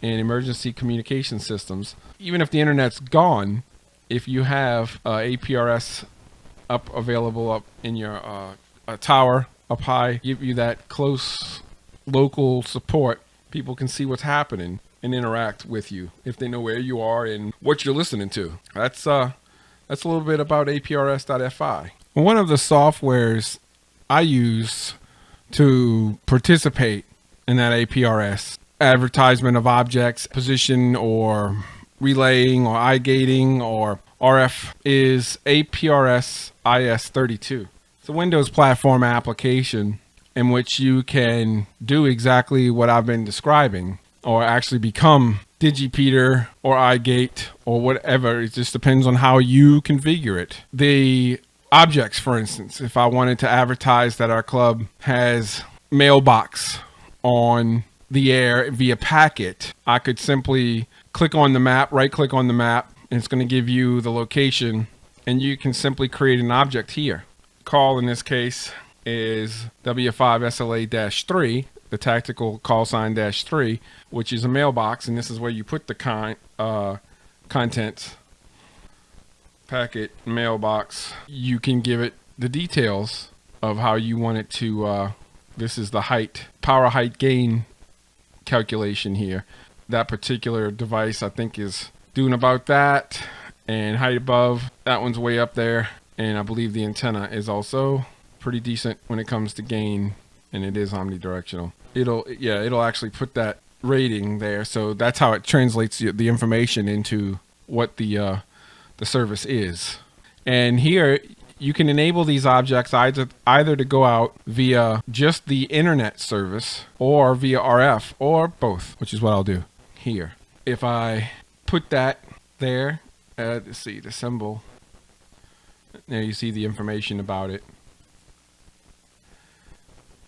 in emergency communication systems. Even if the internet's gone, if you have APRS available up in your a tower up high, give you that close local support, people can see what's happening and interact with you if they know where you are and what you're listening to. That's a little bit about APRS.FI. One of the softwares I use to participate in that APRS advertisement of objects, position or relaying or eye-gating or RF is APRS IS32. It's a Windows platform application in which you can do exactly what I've been describing, or actually become digipeater or iGate or whatever. It just depends on how you configure it. The objects, for instance, if I wanted to advertise that our club has mailbox on the air via packet, I could simply click on the map, right click on the map, and it's going to give you the location, and you can simply create an object here. Call in this case is W5SLA-3, the tactical call sign -3, which is a mailbox, and this is where you put the contents. Packet mailbox. You can give it the details of how you want it to. This is the height, power height gain calculation here. That particular device I think is doing about that, and height above, that one's way up there, and I believe the antenna is also pretty decent when it comes to gain, and it is omnidirectional. It'll actually put that rating there, so that's how it translates the information into what the service is. And here you can enable these objects either to go out via just the internet service or via RF or both, which is what I'll do here. If I put that there, let's see the symbol. There you see the information about it.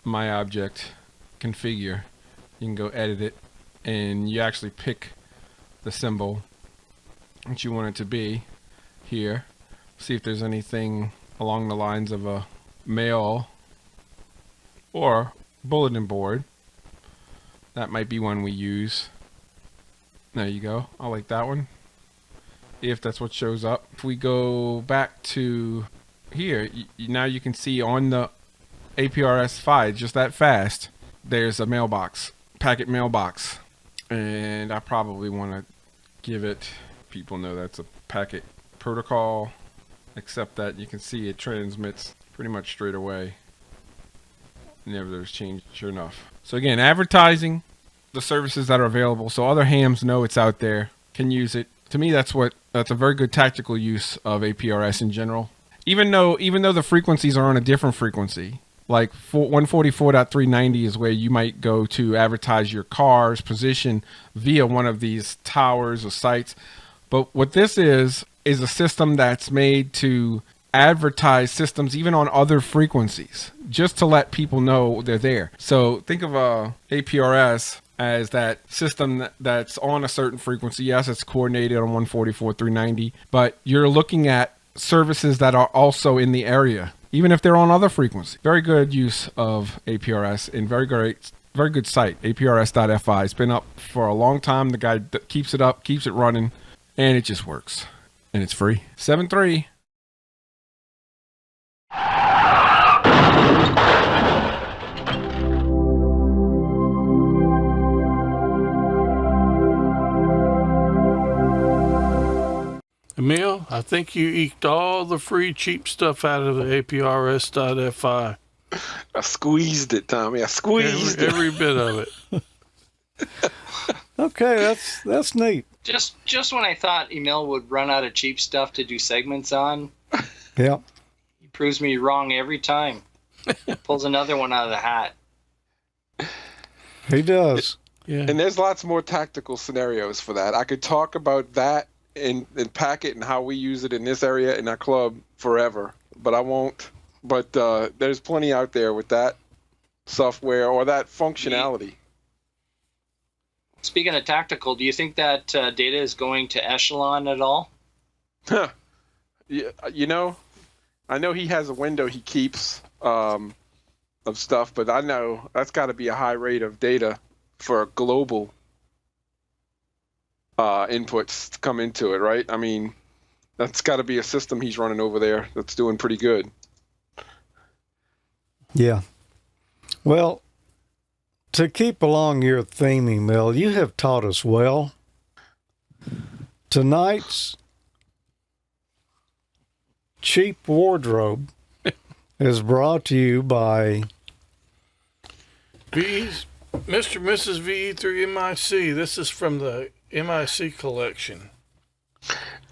My object configure. You can go edit it, and you actually pick the symbol that you want it to be here. See if there's anything along the lines of a mail or bulletin board. That might be one we use. There you go. I like that one, if that's what shows up. If we go back to here, now you can see on the APRS FI, just that fast, there's a mailbox, packet mailbox, and I probably want to give it, people know that's a packet protocol, except that you can see it transmits pretty much straight away. Never there's change, sure enough. So again, advertising the services that are available so other hams know it's out there, can use it. To me, that's a very good tactical use of APRS in general. Even though the frequencies are on a different frequency, Like 144.390 is where you might go to advertise your car's position via one of these towers or sites. But what this is a system that's made to advertise systems even on other frequencies, just to let people know they're there. So think of APRS as that system that's on a certain frequency. Yes, it's coordinated on 144.390, but you're looking at services that are also in the area, even if they're on other frequencies. Very good use of APRS and very good site, APRS.FI. It's been up for a long time. The guy that keeps it up, keeps it running, and it just works. And it's free. 7.3. Emil, I think you eked all the free cheap stuff out of the APRS.FI. I squeezed it, Tommy. I squeezed Every bit of it. Okay, that's neat. Just when I thought Emil would run out of cheap stuff to do segments on, Yeah. he proves me wrong every time. Pulls another one out of the hat. He does. Yeah. And there's lots more tactical scenarios for that. I could talk about that and Packet and how we use it in this area in our club forever, but I won't. But there's plenty out there with that software or that functionality. Speaking of tactical, do you think that data is going to Echelon at all? Yeah, you know, I know he has a window he keeps of stuff, but I know that's got to be a high rate of data for global inputs to come into it, right? I mean, that's got to be a system he's running over there that's doing pretty good. Yeah. Well, to keep along your theme, Emil, you have taught us well. Tonight's cheap wardrobe is brought to you by Mr. and Mrs. VE3MIC. This is from the MIC collection.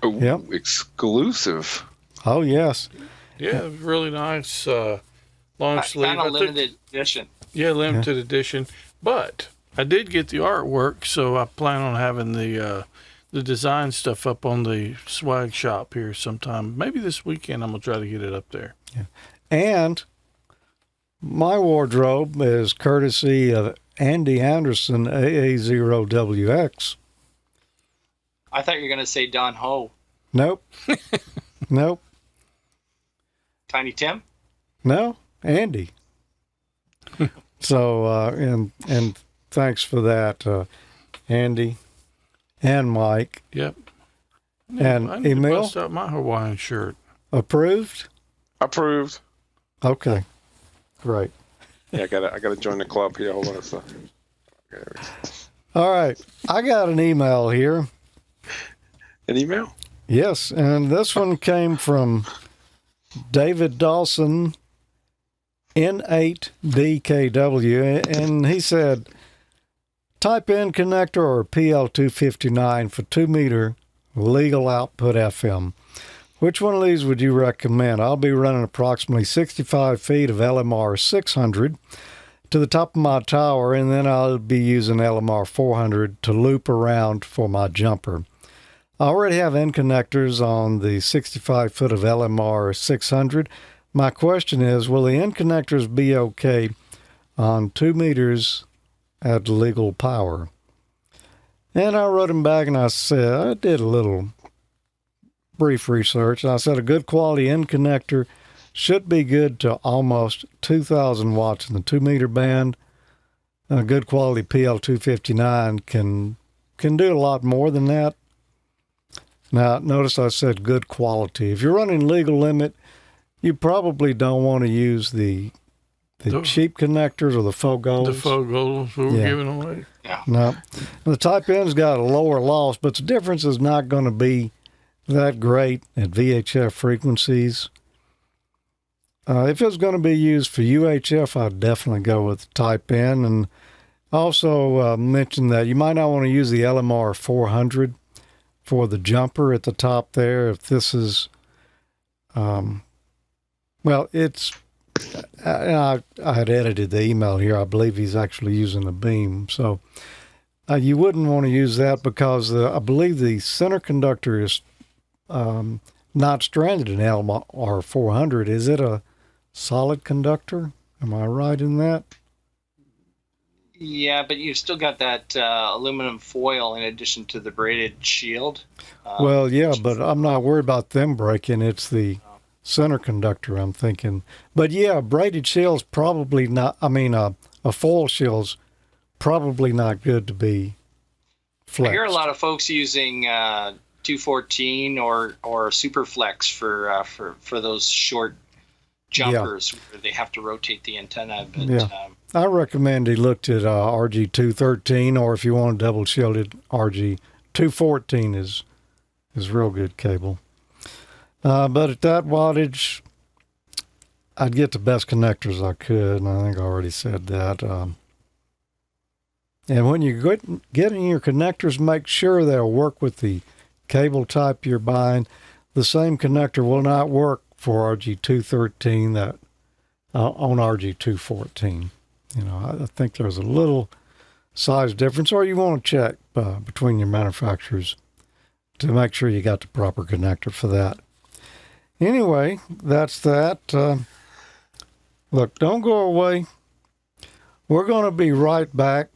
Oh, Yep. Exclusive. Oh, yes. Yeah, really nice long sleeve. Kind of limited edition. Yeah, limited edition. But I did get the artwork, so I plan on having the design stuff up on the swag shop here sometime. Maybe this weekend I'm going to try to get it up there. Yeah. And my wardrobe is courtesy of Andy Anderson, AA0WX. I thought you were going to say Don Ho. Nope. Nope. Tiny Tim? No, Andy. So, and thanks for that, Andy and Mike. Yep. And I need to Emil? bust out my Hawaiian shirt. Approved? Approved. Okay. Great. Yeah, I gotta join the club here. Hold on a second. All right. I got an email here. An email? Yes, and this one came from David Dawson, N8DKW, and he said, type in connector or PL259 for 2 meter legal output FM. Which one of these would you recommend? I'll be running approximately 65 feet of LMR 600 to the top of my tower, and then I'll be using LMR 400 to loop around for my jumper. I already have end connectors on the 65 foot of LMR 600. My question is, will the end connectors be okay on 2 meters at legal power? And I wrote him back and I said, I did a little brief research. And I said a good quality end connector should be good to almost 2,000 watts in the 2 meter band. A good quality PL259 can do a lot more than that. Now, notice I said good quality. If you're running legal limit, you probably don't want to use the cheap connectors or the faux golds. The faux golds we were giving away. Yeah. No. The type N's got a lower loss, but the difference is not going to be that great at VHF frequencies. If it's going to be used for UHF, I'd definitely go with type N. And also mention that you might not want to use the LMR 400 for the jumper at the top there. If this is, well, it's I had edited the email here. I believe he's actually using a beam. So you wouldn't want to use that because I believe the center conductor is not stranded in LMR 400. Is it a solid conductor? Am I right in that? Yeah, but you've still got that aluminum foil in addition to the braided shield. Well, yeah, but I'm not worried about them breaking. It's the center conductor I'm thinking. But yeah, braided shield's probably not, a foil shield's probably not good to be flexed. I hear a lot of folks using 214 or Superflex for those short jumpers where they have to rotate the antenna. But I recommend he looked at RG213, or if you want a double shielded, RG214 is real good cable. But at that wattage, I'd get the best connectors I could, and I think I already said that. And when you get in your connectors, make sure they'll work with the cable type you're buying. The same connector will not work for RG213 that on RG214. I think there's a little size difference, or you want to check between your manufacturers to make sure you got the proper connector for that. Anyway, that's that. Look, don't go away. We're going to be right back.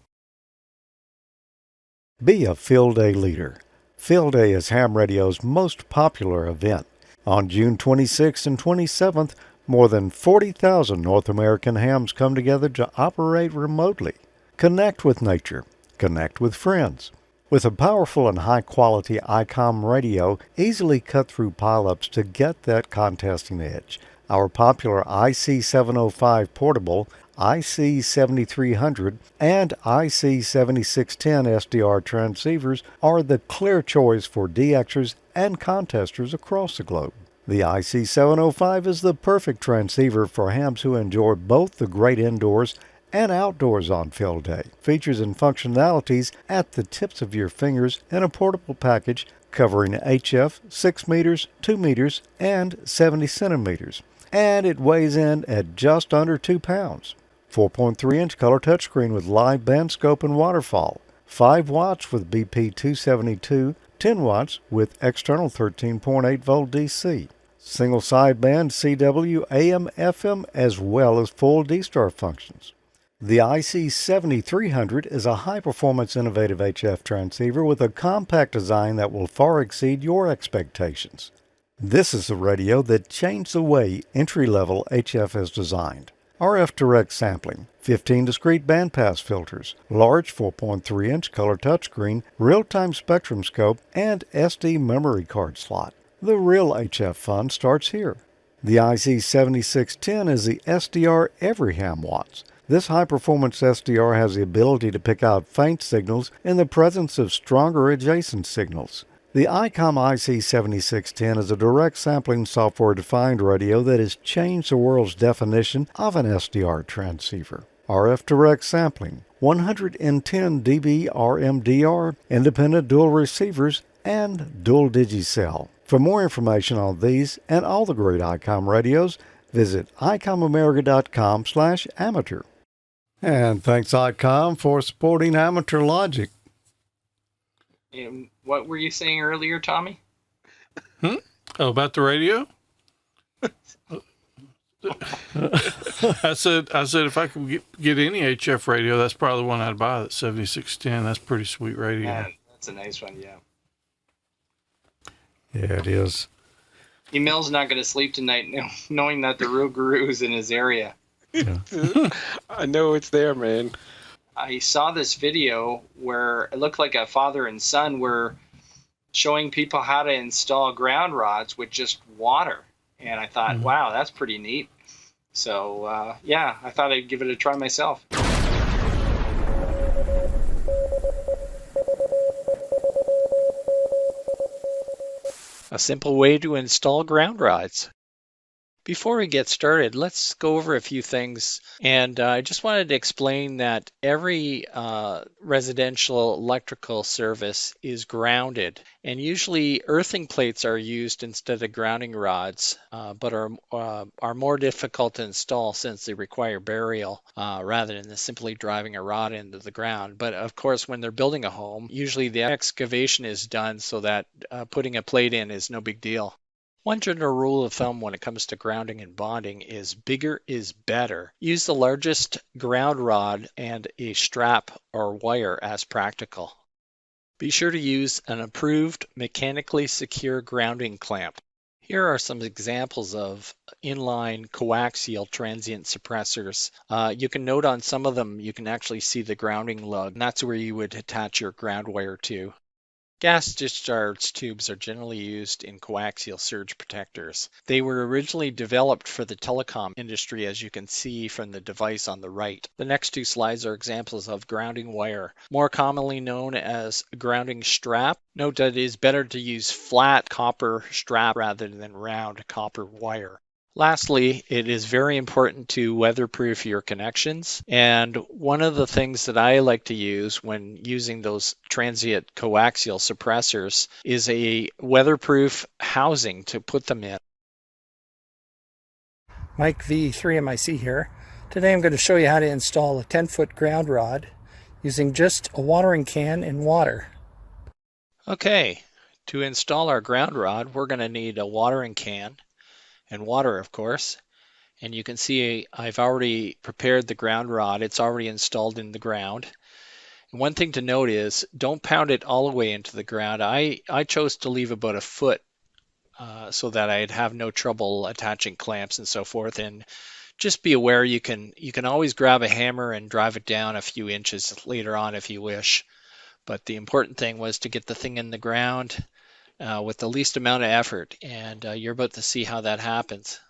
Be a Field Day leader. Field Day is ham radio's most popular event. On June 26th and 27th, more than 40,000 North American hams come together to operate remotely. Connect with nature. Connect with friends. With a powerful and high-quality ICOM radio, easily cut through pileups to get that contesting edge. Our popular IC705 portable, IC7300, and IC7610 SDR transceivers are the clear choice for DXers and contesters across the globe. The IC705 is the perfect transceiver for hams who enjoy both the great indoors and outdoors on field day. Features and functionalities at the tips of your fingers in a portable package covering HF 6 meters, 2 meters, and 70 centimeters. And it weighs in at just under 2 pounds. 4.3-inch color touchscreen with live band scope and waterfall. 5 watts with BP 272, 10 watts with external 13.8 volt DC. Single sideband CW, AM, FM, as well as full D-Star functions. The IC7300 is a high-performance innovative HF transceiver with a compact design that will far exceed your expectations. This is a radio that changed the way entry-level HF is designed. RF direct sampling, 15 discrete bandpass filters, large 4.3-inch color touchscreen, real-time spectrum scope, and SD memory card slot. The real HF fun starts here. The IC7610 is the SDR every ham wants. This high-performance SDR has the ability to pick out faint signals in the presence of stronger adjacent signals. The ICOM IC7610 is a direct sampling software-defined radio that has changed the world's definition of an SDR transceiver. RF direct sampling, 110 dB RMDR, independent dual receivers, and dual digicell. For more information on these and all the great ICOM radios, visit icomamerica.com/amateur. And thanks, ICOM, for supporting Amateur Logic. And what were you saying earlier, Tommy? Oh, about the radio? I said if I could get any HF radio, that's probably the one I'd buy. That 7610. That's a pretty sweet radio. Yeah, that's a nice one. Yeah. Yeah, it is. Emil's not going to sleep tonight knowing that the real guru is in his area. Yeah. I know it's there, man. I saw this video where it looked like a father and son were showing people how to install ground rods with just water. And I thought, wow, that's pretty neat. So, I thought I'd give it a try myself. A simple way to install ground rods. Before we get started, let's go over a few things. And I just wanted to explain that every residential electrical service is grounded. And usually earthing plates are used instead of grounding rods, but are more difficult to install since they require burial rather than simply driving a rod into the ground. But of course, when they're building a home, usually the excavation is done so that putting a plate in is no big deal. One general rule of thumb when it comes to grounding and bonding is bigger is better. Use the largest ground rod and a strap or wire as practical. Be sure to use an approved mechanically secure grounding clamp. Here are some examples of inline coaxial transient suppressors. You can note on some of them you can actually see the grounding lug, and that's where you would attach your ground wire to. Gas discharge tubes are generally used in coaxial surge protectors. They were originally developed for the telecom industry, as you can see from the device on the right. The next two slides are examples of grounding wire, more commonly known as grounding strap. Note that it is better to use flat copper strap rather than round copper wire. Lastly, it is very important to weatherproof your connections. And one of the things that I like to use when using those transient coaxial suppressors is a weatherproof housing to put them in. Mike V3MIC here. Today I'm going to show you how to install a 10-foot ground rod using just a watering can and water. Okay, to install our ground rod, we're going to need a watering can and water, of course. And you can see I've already prepared the ground rod. It's already installed in the ground. And one thing to note is don't pound it all the way into the ground. I chose to leave about a foot so that I'd have no trouble attaching clamps and so forth. And just be aware you can always grab a hammer and drive it down a few inches later on if you wish. But the important thing was to get the thing in the ground with the least amount of effort. And you're about to see how that happens.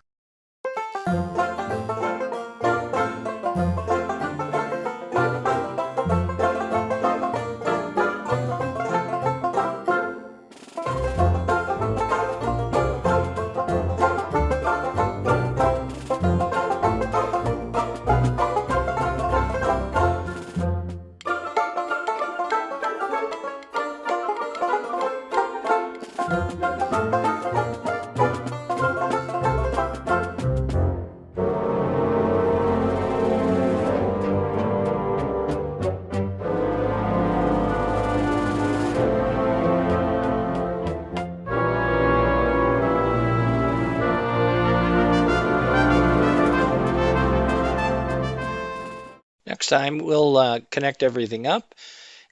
Next time we'll connect everything up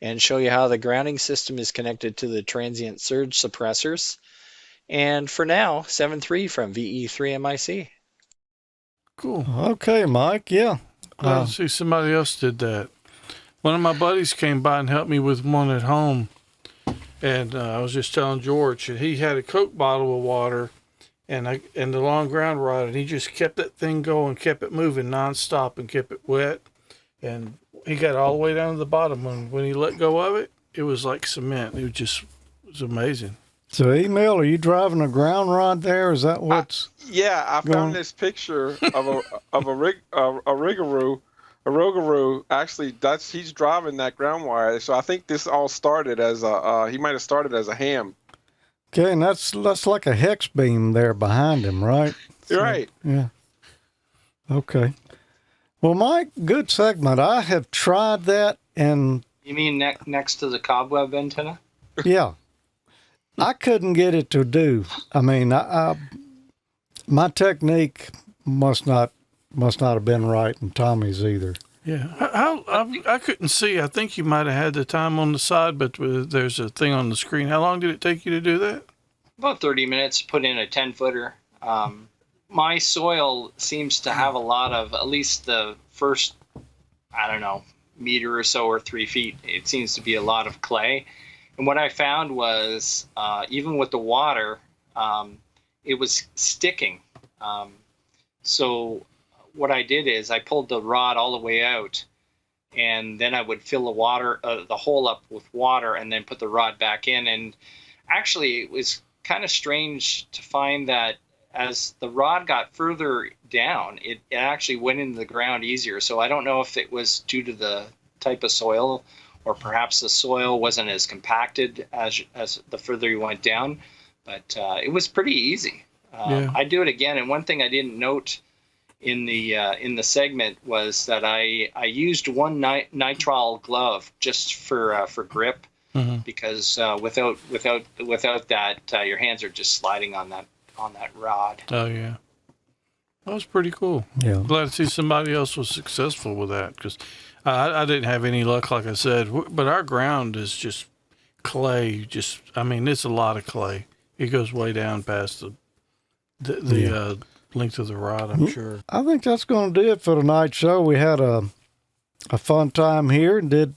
and show you how the grounding system is connected to the transient surge suppressors. And for now, 7.3 from VE3MIC. Cool. Okay, Mike. Yeah. Glad to see somebody else did that. One of my buddies came by and helped me with one at home. And I was just telling George, he had a Coke bottle of water and the long ground rod, and he just kept that thing going, kept it moving nonstop and kept it wet. And he got all the way down to the bottom. And when he let go of it, it was like cement. It was amazing. So, Emil, are you driving a ground rod there? Is that what's? Yeah, I found this picture of a Rougarou. Actually, he's driving that ground wire. So I think this all started as he might have started as a ham. Okay, and that's like a hex beam there behind him, right? You're right. Yeah. Okay. Well, Mike, good segment. I have tried that, and You mean next to the cobweb antenna? yeah, I couldn't get it to do. I mean, my technique must not have been right, and Tommy's either. Yeah. I couldn't see. I think you might have had the time on the side, but there's a thing on the screen. How long did it take you to do that? About 30 minutes, put in a 10-footer. My soil seems to have a lot of, at least the first, I don't know, meter or so or 3 feet, it seems to be a lot of clay. And what I found was, even with the water, it was sticking. So what I did is I pulled the rod all the way out, and then I would fill the hole up with water, and then put the rod back in. And actually, it was kind of strange to find that as the rod got further down, it actually went into the ground easier. So I don't know if it was due to the type of soil, or perhaps the soil wasn't as compacted as the further you went down. But it was pretty easy. Yeah. I'd do it again. And one thing I didn't note in the segment was that I used one nitrile glove just for grip, because without that, your hands are just sliding on that rod. Oh yeah, that was pretty cool. Yeah. Glad to see somebody else was successful with that, because I didn't have any luck, like I said. But our ground is just clay. It's a lot of clay. It goes way down past the length of the rod, I'm sure. I think that's going to do it for tonight's show. We had a fun time here and did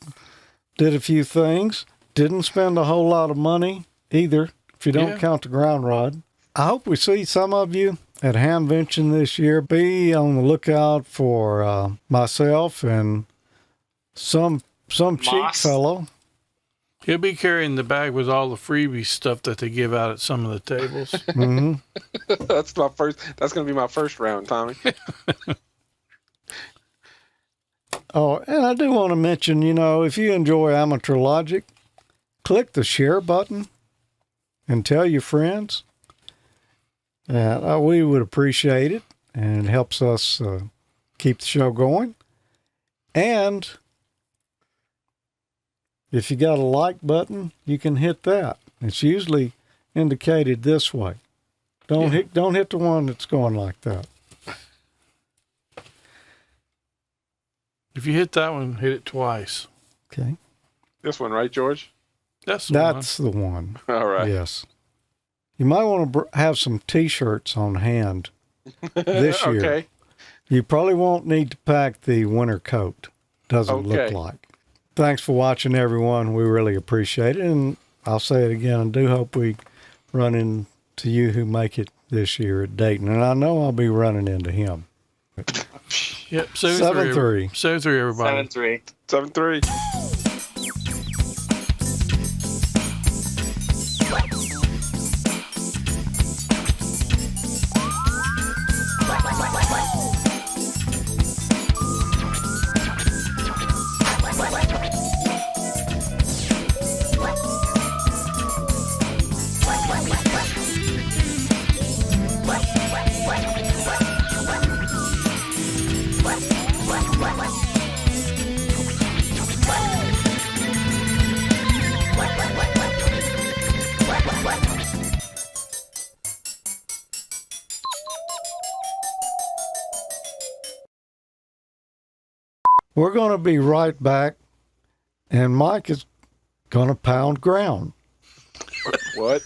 a few things. Didn't spend a whole lot of money either, if you don't count the ground rod. I hope we see some of you at Hamvention this year. Be on the lookout for myself and some cheap fellow. He'll be carrying the bag with all the freebie stuff that they give out at some of the tables. Mm-hmm. That's going to be my first round, Tommy. Oh, and I do want to mention, if you enjoy Amateur Logic, click the share button and tell your friends. We would appreciate it, and it helps us keep the show going. And if you got a like button, you can hit that. It's usually indicated this way. Don't hit the one that's going like that. If you hit that one, hit it twice. Okay. This one, right, George? That's the one. All right. Yes. You might want to have some T-shirts on hand this year. Okay. You probably won't need to pack the winter coat. Doesn't look like. Thanks for watching, everyone. We really appreciate it. And I'll say it again, I do hope we run into you who make it this year at Dayton. And I know I'll be running into him. Yep. 7-3. 7-3, everybody. 7-3. 7-3. We're going to be right back, and Mike is going to pound ground. What?